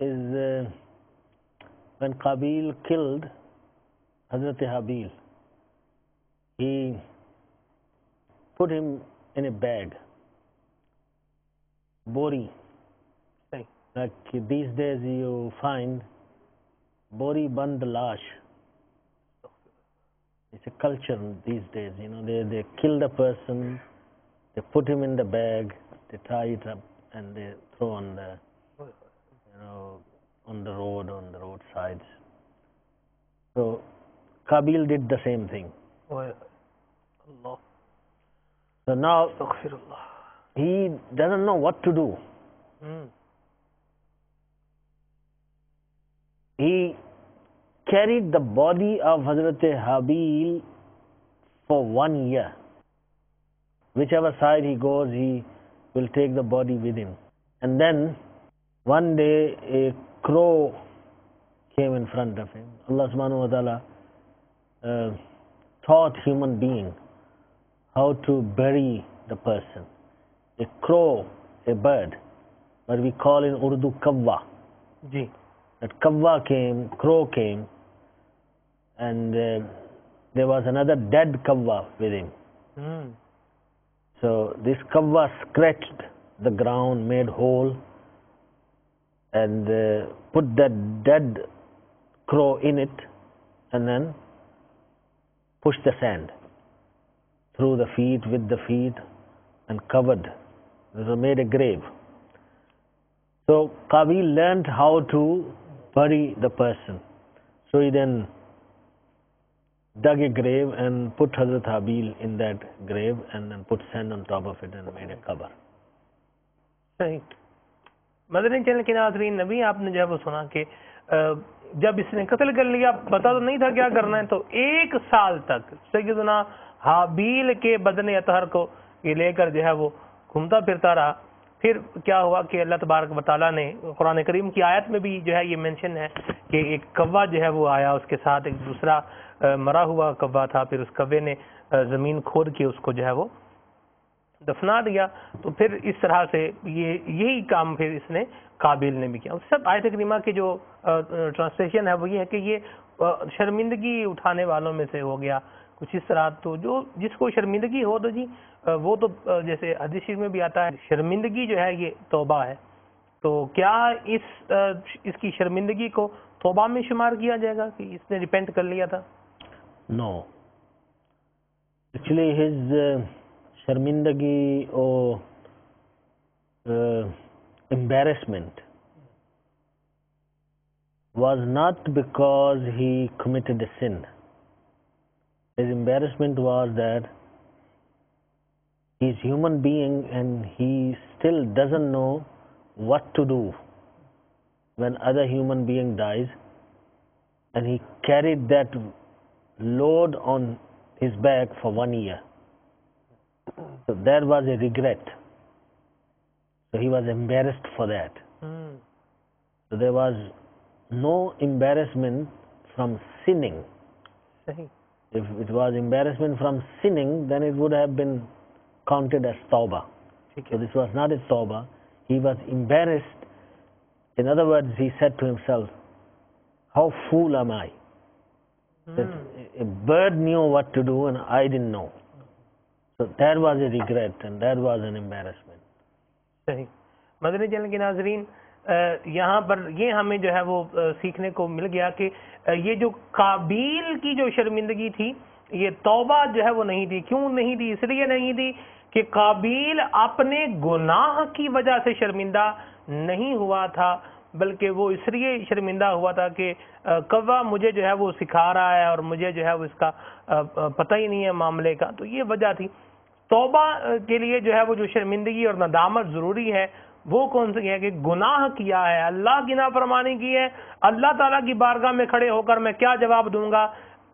is when Qabil killed Hazrat Habil. He put him in a bag, bori. Like these days you find bori band lash. It's a culture these days, they kill the person, they put him in the bag, they tie it up and they throw on the on the road, on the roadsides. So Qabil did the same thing. So now he doesn't know what to do. He carried the body of Hazrat Habil for 1 year. Whichever side he goes, he will take the body with him. And then one day a crow came in front of him. Allah subhanahu wa ta'ala taught human being how to bury the person. A crow, a bird, what we call in Urdu kawwa. Ji. That kawwa came, crow came, and there was another dead kawwa with him. So this kawwa scratched the ground, made hole, and put that dead crow in it, and then pushed the sand through the feet, with the feet, and covered. So made a grave. So Qabil learned how to bury the person. So he then dug a grave and put Hazrat Habil in that grave and then put sand on top of it and made a cover. صحیح. مدنی channel کے ناظرین، نبی آپ نے جو ہے وہ سنا کہ جب اس نے قتل کر لیا، پتا تو نہیں تھا کیا کرنا ہے، تو 1 سال تک سیدنا حابیل کے بدن اطہر کو یہ لے کر جو ہے وہ گھومتا پھرتا رہا. پھر کیا ہوا کہ اللہ تبارک و تعالیٰ نے قرآن کریم کی آیت میں بھی جو ہے یہ مینشن ہے کہ ایک کوا جو ہے وہ آیا، اس کے ساتھ ایک دوسرا مرا ہوا کوا تھا. پھر اس کوے نے زمین کھود کے اس کو جو ہے وہ دفنا دیا. تو پھر اس طرح سے یہی کام پھر اس نے قابل نے بھی کیا. اس سب آیت کریمہ کی جو ٹرانسلیشن ہے وہ یہ ہے کہ یہ شرمندگی اٹھانے والوں میں سے ہو گیا کچھ اس طرح. تو جو جس کو شرمندگی ہو تو جی وہ تو جیسے حدیث شریف میں بھی آتا ہے شرمندگی جو ہے یہ توبہ ہے. تو کیا اس کی شرمندگی کو توبہ میں شمار کیا جائے گا کہ اس نے ریپینٹ کر لیا تھا؟ No. Actually his sharmindagi or embarrassment was not because he committed a sin. His embarrassment was that he is a human being and he still doesn't know what to do when other human being dies, and he carried that load on his back for 1 year. So there was a regret. So he was embarrassed for that. So there was no embarrassment from sinning. صحیح. If it was embarrassment from sinning, then it would have been counted as tawbah. ٹھیک So ہے. this was not a tawbah. He was embarrassed. In other words, he said to himself, how fool am I? That a bird knew what to do and I didn't know. So there was a regret and there was an embarrassment. صحیح. مدنی channel کے ناظرین، یہاں پر یہ ہمیں جو ہے وہ سیکھنے کو مل گیا کہ یہ جو قابیل کی جو شرمندگی تھی، یہ توبہ جو ہے وہ نہیں تھی. کیوں نہیں تھی؟ اس لیے نہیں تھی کہ قابیل اپنے گناہ کی وجہ سے شرمندہ نہیں ہوا تھا، بلکہ وہ اس لیے شرمندہ ہوا تھا کہ کوا مجھے جو ہے وہ سکھا رہا ہے اور مجھے جو ہے وہ اس کا پتہ ہی نہیں ہے معاملے کا. تو یہ وجہ تھی. توبہ کے لیے جو ہے وہ جو شرمندگی اور ندامت ضروری ہے، وہ کون سی ہے کہ گناہ کیا ہے، اللہ کی نافرمانی کی ہے، اللہ تعالیٰ کی بارگاہ میں کھڑے ہو کر میں کیا جواب دوں گا،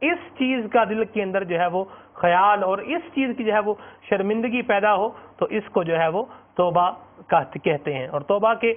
اس چیز کا دل کے اندر جو ہے وہ خیال اور اس چیز کی جو ہے وہ شرمندگی پیدا ہو، تو اس کو جو ہے وہ توبہ کہتے ہیں. اور توبہ کے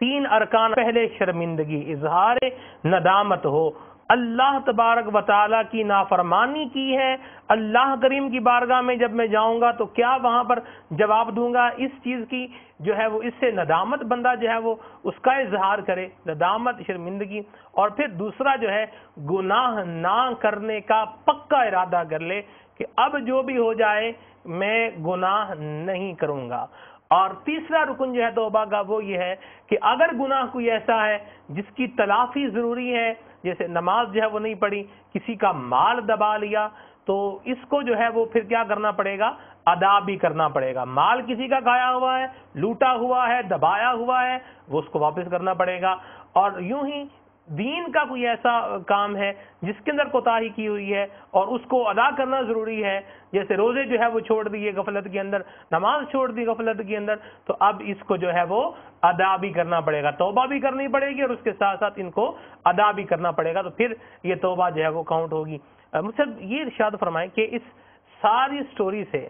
3 ارکان: پہلے شرمندگی، اظہار ندامت ہو، اللہ تبارک و تعالیٰ کی نافرمانی کی ہے، اللہ کریم کی بارگاہ میں جب میں جاؤں گا تو کیا وہاں پر جواب دوں گا، اس چیز کی جو ہے وہ اس سے ندامت بندہ جو ہے وہ اس کا اظہار کرے، ندامت، شرمندگی. اور پھر دوسرا جو ہے گناہ نہ کرنے کا پکا ارادہ کر لے کہ اب جو بھی ہو جائے میں گناہ نہیں کروں گا. اور تیسرا رکن جو ہے توبہ کا وہ یہ ہے کہ اگر گناہ کوئی ایسا ہے جس کی تلافی ضروری ہے، جیسے نماز جو ہے وہ نہیں پڑھی، کسی کا مال دبا لیا، تو اس کو جو ہے وہ پھر کیا کرنا پڑے گا؟ ادا بھی کرنا پڑے گا. مال کسی کا کھایا ہوا ہے، لوٹا ہوا ہے، دبایا ہوا ہے، وہ اس کو واپس کرنا پڑے گا. اور یوں ہی دین کا کوئی ایسا کام ہے جس کے اندر کوتاہی کی ہوئی ہے اور اس کو ادا کرنا ضروری ہے، جیسے روزے جو ہے وہ چھوڑ دیے غفلت کے اندر، نماز چھوڑ دی غفلت کے اندر، تو اب اس کو جو ہے وہ ادا بھی کرنا پڑے گا، توبہ بھی کرنی پڑے گی اور اس کے ساتھ ساتھ ان کو ادا بھی کرنا پڑے گا. تو پھر یہ توبہ جو ہے وہ کاؤنٹ ہوگی. مجھ سے یہ ارشاد فرمائیں کہ اس ساری سٹوری سے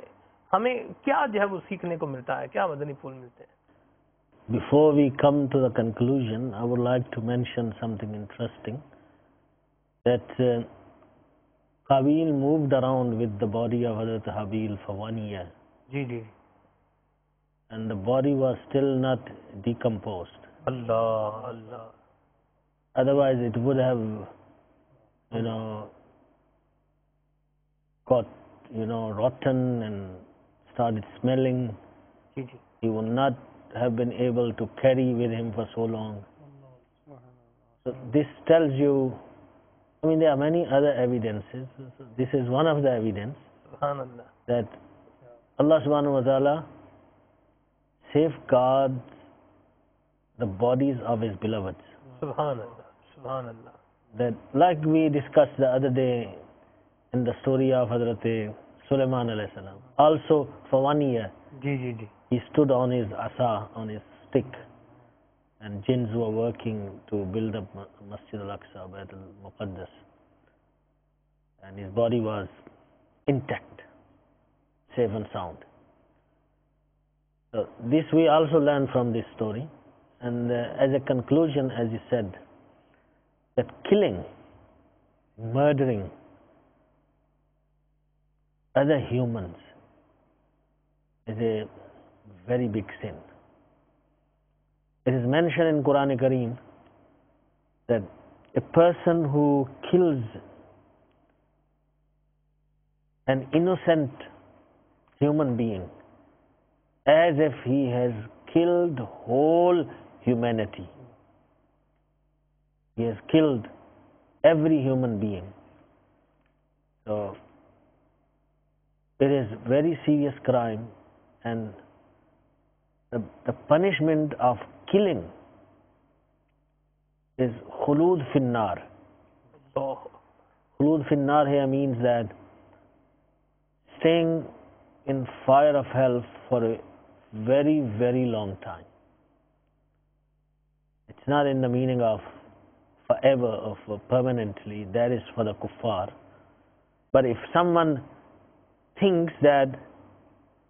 ہمیں کیا جو ہے وہ سیکھنے کو ملتا ہے، کیا مدنی پھول ملتے ہیں؟ Before we come to the conclusion, I would like to mention something interesting, that Qabil moved around with the body of Hazrat Habil for 1 year, G G. and the body was still not decomposed. Allah Allah. Otherwise it would have, got, rotten and started smelling. G G. He would not have been able to carry with him for so long. So this tells you, there are many other evidences. This is one of the evidence سبحان اللہ. that Allah subhanahu wa ta'ala safeguards the bodies of his beloveds. سبحان اللہ. سبحان اللہ. That, like we discussed the other day in the story of Hazrat Sulaiman alayhi salam, also for 1 year G G G. he stood on his asa, on his stick, and jinns were working to build up Masjid al-Aqsa, Bayt al-Muqaddas, and his body was intact, safe and sound. So this we also learn from this story. And as a conclusion, as you said, that killing, murdering other humans is a very big sin. It is mentioned in Quran Kareem that a person who kills an innocent human being as if he has killed whole humanity, he has killed every human being. So it is very serious crime, and the punishment of killing is khulud finnar. Khulud finnar here means that staying in fire of hell for a very, very long time. It's It's not in the meaning of forever or for permanently. That is for the kuffar. But if someone thinks that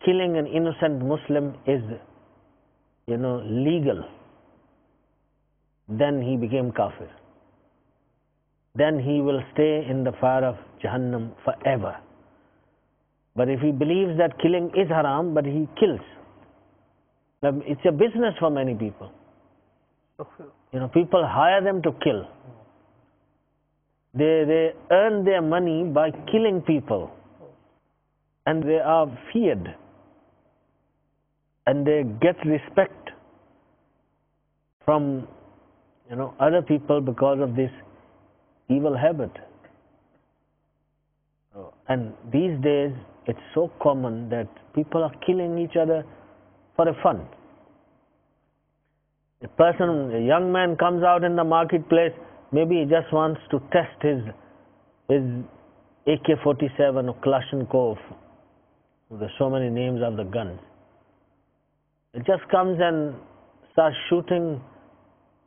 killing an innocent Muslim is, legal, then he became kafir. Then he will stay in the fire of Jahannam forever. But if he believes that killing is haram, but he kills, it's a business for many people. People hire them to kill. They earn their money by killing people. And they are feared. And they get respect from, other people because of this evil habit. And these days, it's so common that people are killing each other for a fun. A young man comes out in the marketplace, maybe he just wants to test his AK-47 or Kalashnikov. There's so many names of the guns. It just comes and starts shooting,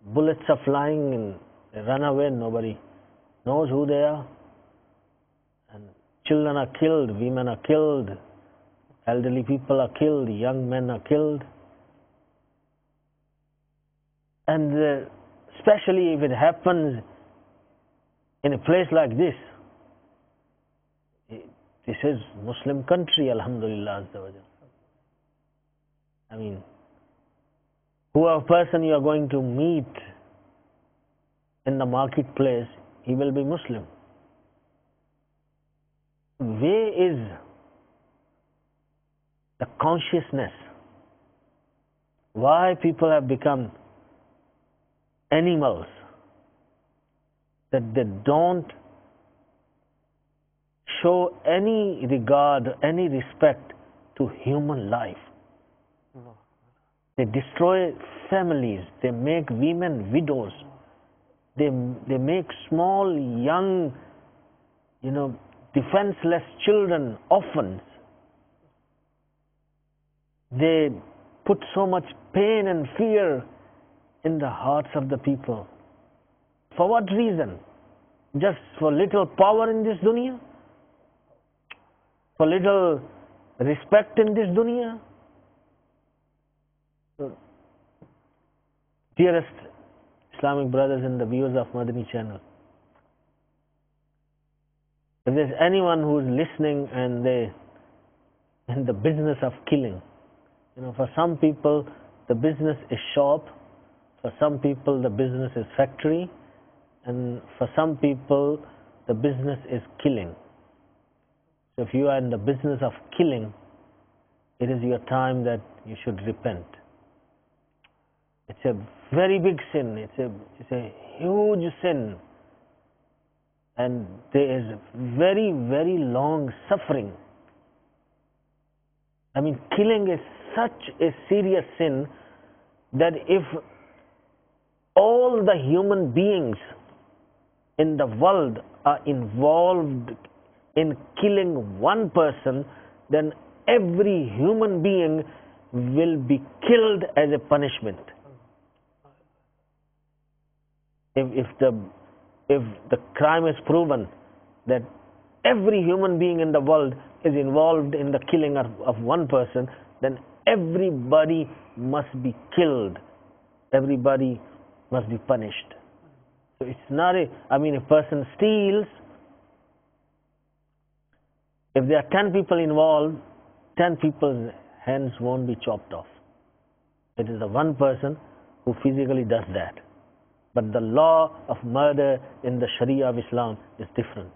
bullets are flying and they run away, nobody knows who they are. And children are killed, women are killed, elderly people are killed, young men are killed. And especially if it happens in a place like this, this is Muslim country, alhamdulillah. I mean, whoever person you are going to meet in the marketplace, he will be Muslim. Where is the consciousness? Why people have become animals, that they don't show any regard, any respect to human life. They destroy families, they make women widows, they make small, young, defenseless children orphans. They put so much pain and fear in the hearts of the people. For what reason? Just for little power in this dunya? For little respect in this dunya? Dearest Islamic brothers and the viewers of Madani channel, if there's anyone who's listening and they in the business of killing, for some people the business is shop, for some people the business is factory, and for some people the business is killing. So if you are in the business of killing, it is your time that you should repent. It's a very big sin. It's a huge sin. And there is very, very long suffering. I mean, killing is such a serious sin that if all the human beings in the world are involved in killing one person, then every human being will be killed as a punishment. If the crime is proven that every human being in the world is involved in the killing of one person, then everybody must be killed. Everybody must be punished. So it's not a person steals, if there are 10 people involved, 10 people's hands won't be chopped off. It is the one person who physically does that. But the law of murder in the Sharia of Islam is different.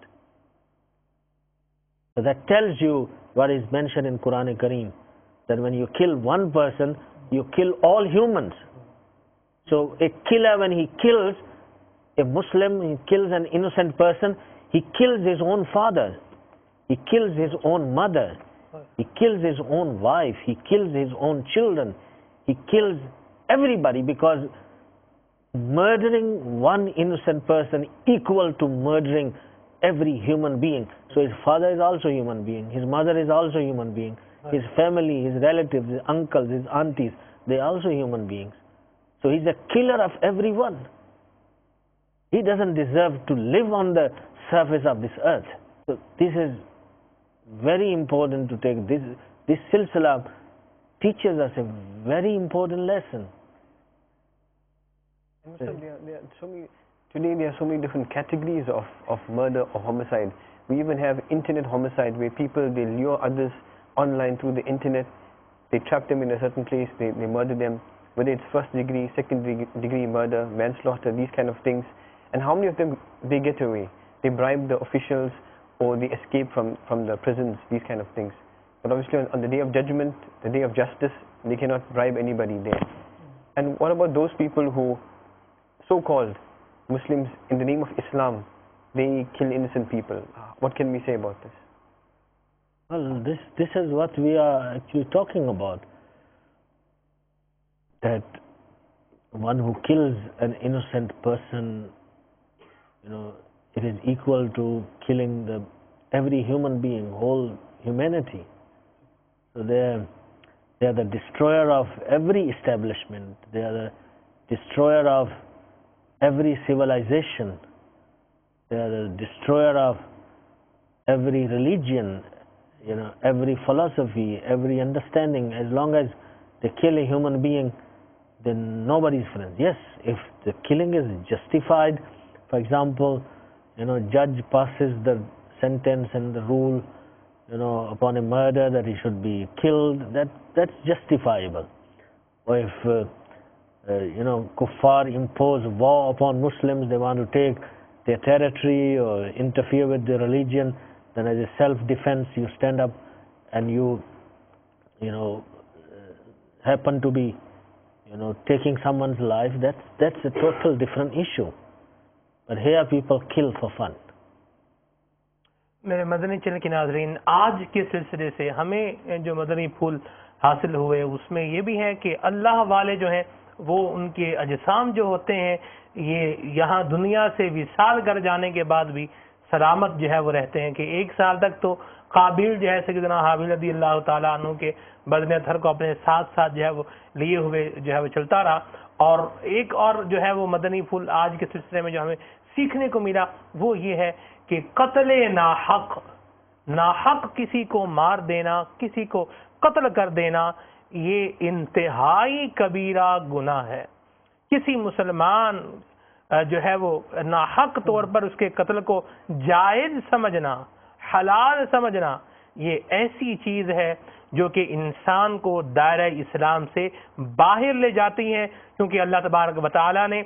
So that tells you what is mentioned in Quran Kareem, that when you kill one person, you kill all humans. So a killer, when he kills a Muslim, he kills an innocent person, he kills his own father, he kills his own mother, he kills his own wife, he kills his own children, he kills everybody, because murdering one innocent person equal to murdering every human being. So his father is also a human being, his mother is also a human being, his family, his relatives, his uncles, his aunties, they are also human beings. So he's a killer of everyone. He doesn't deserve to live on the surface of this earth. So this is very important to take. This silsila teaches us a very important lesson. Today there are so many different categories of murder or homicide. We even have internet homicide, where people, they lure others online through the internet. They trap them in a certain place, they murder them, whether it's first degree, second degree murder, manslaughter, these kind of things. And how many of them, they get away? They bribe the officials, or they escape from the prisons, these kind of things. But obviously on the day of judgment, the day of justice, they cannot bribe anybody there. And what about those people who, so-called Muslims, in the name of Islam, they kill innocent people? What can we say about this? Well, this is what we are actually talking about. That one who kills an innocent person, it is equal to killing every human being, whole humanity. So they are the destroyer of every establishment. They are the destroyer of every civilization. They are the destroyer of every religion, every philosophy, every understanding. As long as they kill a human being, then nobody's friend. Yes, if the killing is justified, for example, judge passes the sentence and the rule, upon a murder that he should be killed, that's justifiable. Or if, kuffar impose war upon Muslims, they want to take their territory or interfere with their religion, then as a self-defense you stand up and you happen to be, taking someone's life, that's a total different issue. But here people kill for fun. میرے مدنی channel کے ناظرین، آج کے سلسلے سے ہمیں جو مدنی پھول حاصل ہوئے اس میں یہ بھی ہے کہ اللہ والے جو ہیں وہ ان کے اجسام جو ہوتے ہیں یہ یہاں دنیا سے وصال کر جانے کے بعد بھی سلامت جو ہے وہ رہتے ہیں. کہ 1 سال تک تو قابیل جو ہے سیدنا حابیل رضی اللہ تعالیٰ عنہ کے بدن اطہر کو اپنے ساتھ جو ہے وہ لیے ہوئے جو ہے وہ چلتا رہا. اور ایک اور جو ہے وہ مدنی پھول آج کے سلسلے میں جو ہمیں سیکھنے کو ملا وہ یہ ہے کہ قتل ناحق کسی کو مار دینا، کسی کو قتل کر دینا، یہ انتہائی کبیرہ گناہ ہے. کسی مسلمان جو ہے وہ ناحق طور پر اس کے قتل کو جائز سمجھنا، حلال سمجھنا، یہ ایسی چیز ہے جو کہ انسان کو دائرہ اسلام سے باہر لے جاتی ہے. کیونکہ اللہ تبارک و تعالیٰ نے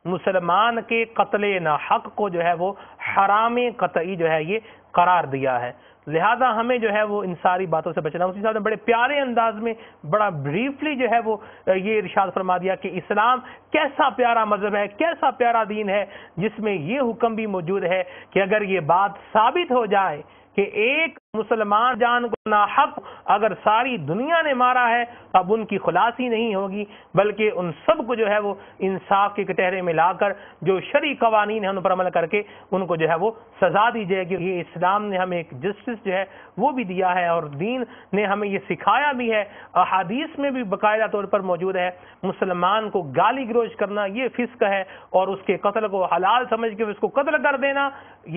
مسلمان کے قتل ناحق کو جو ہے وہ حرام قطعی جو ہے یہ قرار دیا ہے. لہذا ہمیں جو ہے وہ ان ساری باتوں سے بچنا. اسی صاحب نے بڑے پیارے انداز میں بڑا بریفلی جو ہے وہ یہ ارشاد فرما دیا کہ اسلام کیسا پیارا مذہب ہے، کیسا پیارا دین ہے، جس میں یہ حکم بھی موجود ہے کہ اگر یہ بات ثابت ہو جائے کہ ایک مسلمان جان کو ناحق اگر ساری دنیا نے مارا ہے، اب ان کی خلاصی نہیں ہوگی، بلکہ ان سب کو جو ہے وہ انصاف کے کٹہرے میں لا کر جو شرعی قوانین ہیں ان پر عمل کر کے ان کو جو ہے وہ سزا دی جائے گی. یہ اسلام نے ہمیں ایک جسٹس جو ہے وہ بھی دیا ہے، اور دین نے ہمیں یہ سکھایا بھی ہے. احادیث میں بھی باقاعدہ طور پر موجود ہے مسلمان کو گالی گلوچ کرنا یہ فسق ہے، اور اس کے قتل کو حلال سمجھ کے اس کو قتل کر دینا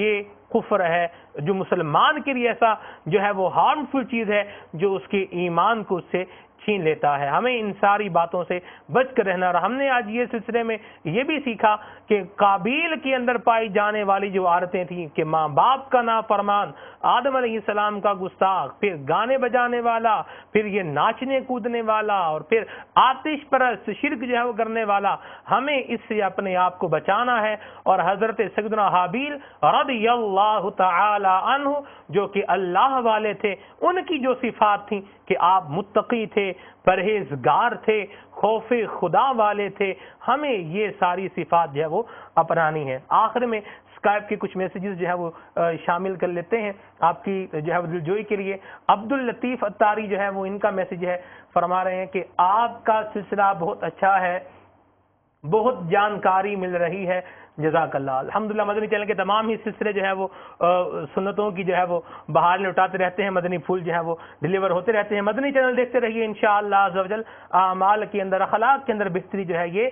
یہ کفر ہے. جو مسلمان کے لیے ایسا جو ہے وہ ہارمفل چیز ہے جو اس کے ایمان کو اس سے چھین لیتا ہے. ہمیں ان ساری باتوں سے بچ کر رہنا. اور ہم نے آج یہ سلسلے میں یہ بھی سیکھا کہ قابیل کے اندر پائی جانے والی جو عادتیں تھیں کہ ماں باپ کا نافرمان، آدم علیہ السلام کا گستاخ، پھر گانے بجانے والا، پھر یہ ناچنے کودنے والا، اور پھر آتش پرست شرک جو ہے وہ کرنے والا، ہمیں اس سے اپنے آپ کو بچانا ہے. اور حضرت سیدنا حابیل رضی اللہ تعالی عنہ جو کہ اللہ والے تھے، ان کی جو صفات تھیں کہ آپ متقی تھے، پرہیزگار تھے، خوف خدا والے تھے، ہمیں یہ ساری صفات جو ہے وہ اپنانی ہے. آخر میں اسکائپ کے کچھ میسیجز جو ہے وہ شامل کر لیتے ہیں آپ کی جو ہے دلجوئی کے لیے. عبداللطیف اتاری جو ہے وہ ان کا میسیج ہے، فرما رہے ہیں کہ آپ کا سلسلہ بہت اچھا ہے، بہت جانکاری مل رہی ہے، جزاک اللہ. الحمدللہ مدنی چینل کے تمام ہی سلسلے جو ہے وہ سنتوں کی جو ہے وہ بہار لوٹاتے رہتے ہیں, مدنی پھول جو ہے وہ ڈلیور ہوتے رہتے ہیں. مدنی چینل دیکھتے رہیے, انشاءاللہ عز و جل اعمال کے اندر, اخلاق کے اندر بہتری جو ہے یہ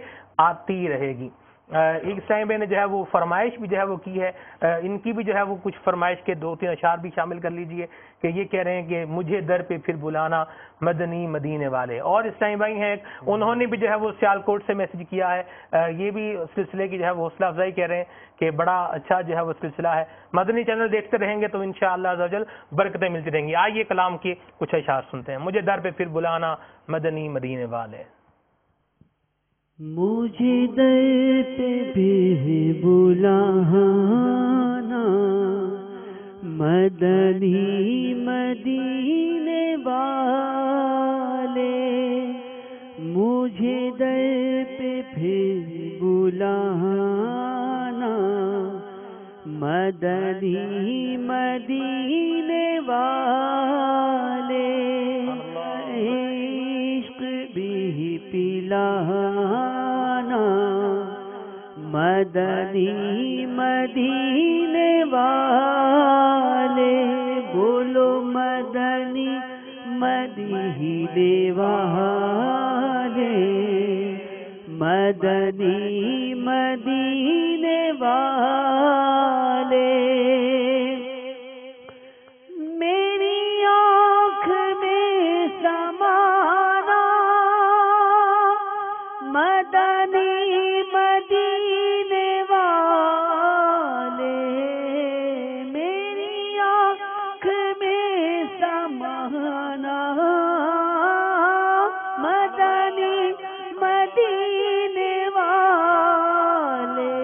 آتی رہے گی. ایک اسلامی بھائی نے جو ہے وہ فرمائش بھی جو ہے وہ کی ہے, ان کی بھی جو ہے وہ کچھ فرمائش کے 2-3 اشعار بھی شامل کر لیجئے کہ یہ کہہ رہے ہیں کہ مجھے در پہ پھر بلانا مدنی مدینے والے. اور اسلامی بھائی ہیں انہوں نے بھی جو ہے وہ سیالکوٹ سے میسج کیا ہے, یہ بھی سلسلے کی جو ہے وہ حوصلہ افزائی کہہ رہے ہیں کہ بڑا اچھا جو ہے وہ سلسلہ ہے. مدنی چینل دیکھتے رہیں گے تو انشاءاللہ عز و جل برکتیں ملتی رہیں گی. آئیے کلام کے کچھ اشعار سنتے ہیں. مجھے در پہ پھر بلانا مدنی مدینے والے. مجھے در پہ بھی بلانا مدنی مدینے والے, مجھے در پہ پھر بلانا مدنی مدینے والے, عشق بھی پلانا مدنی مدینے والے, بولو مدنی مدینے والے, مدنی مدینے والے. میری آنکھ میں سمانا مدنی مدینے والے, میری آنکھ میں سمانا مدنی مدینے والے,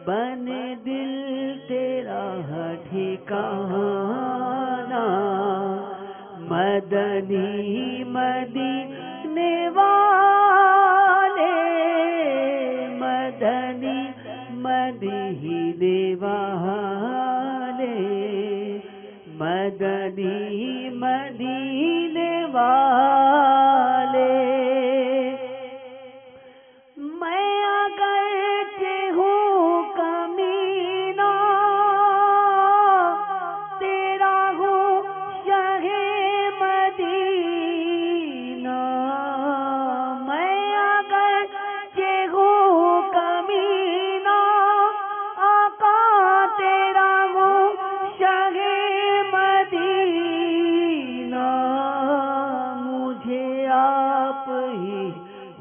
بن دل تیرا ٹھکانہ مدنی مدینے والے, مدنی مدینے والے, مدنی مدینے والے. میں اگرچہ ہوں کمینہ تیرا ہوں شہ مدینہ, میں اگرچہ ہوں کمینہ آقا تیرا ہوں شہ مدینہ, مجھے آپ ہی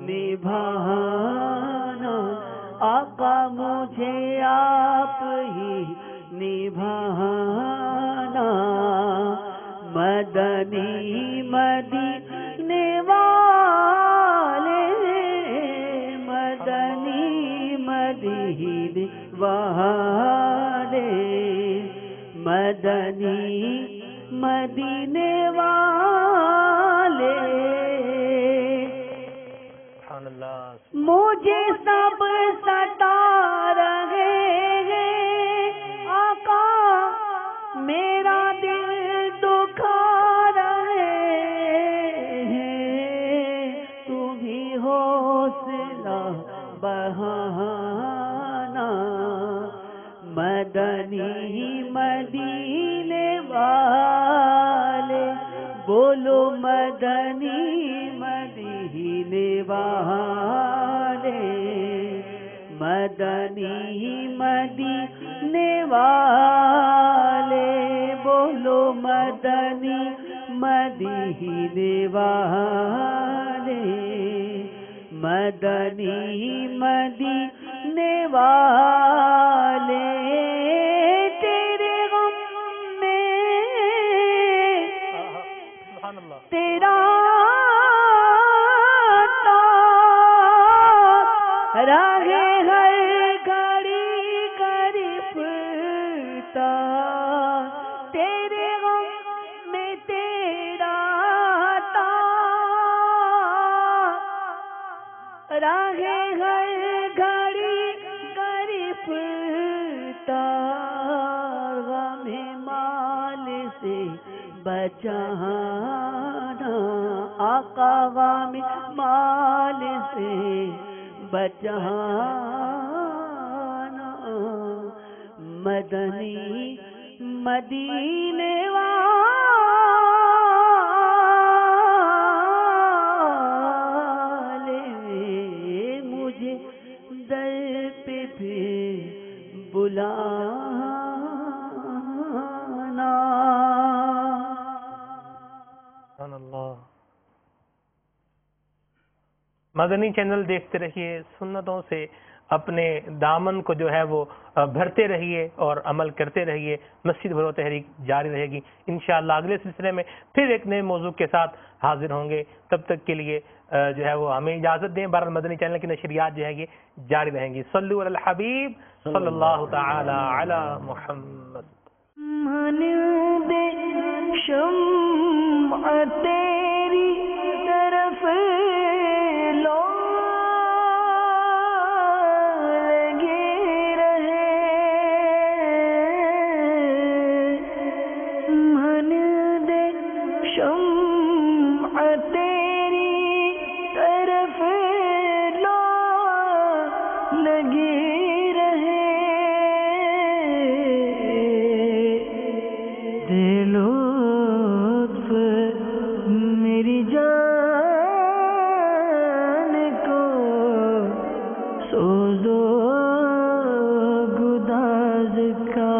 نبھانا آقا, مجھے آپ ہی نبھانا مدنی مدینے والے, مدنی مدینے والے, مدنی مدینے والے. سبحان اللہ. مجھے سب ستا رہے ہیں آقا, میرا دل دکھا رہے ہیں, تم ہی حوصلہ بڑھانا مدنی مدینے والے, بولو مدنی مدینے والے, مدنی مدینے والے, بولو مدنی مدینے والے, مدنی مدینے والے. تیرے غم میں سبحان اللہ. تیرا راہے ہر گھڑی گرفتا, تیرے غم میں تیرا راہے ہر گھڑی گرفتا, غم مال سے بچانا آقا, غم مال سے بچانا مدنی مدینے والے مجھے در پہ پھر بلانا. سبحان اللہ. مدنی چینل دیکھتے رہیے, سنتوں سے اپنے دامن کو جو ہے وہ بھرتے رہیے اور عمل کرتے رہیے. مسجد بھرو تحریک جاری رہے گی انشاءاللہ. اگلے سلسلے میں پھر ایک نئے موضوع کے ساتھ حاضر ہوں گے. تب تک کے لیے جو ہے وہ ہمیں اجازت دیں. بہرحال مدنی چینل کی نشریات جو ہے یہ جاری رہیں گی. صلو علی الحبیب صلی اللہ تعالی علی محمد. شمع تیری طرف لو لگے رہے, من دے شمع تیری طرف لو لگے رہے, لطف میری جان کو سوزو گداز کا.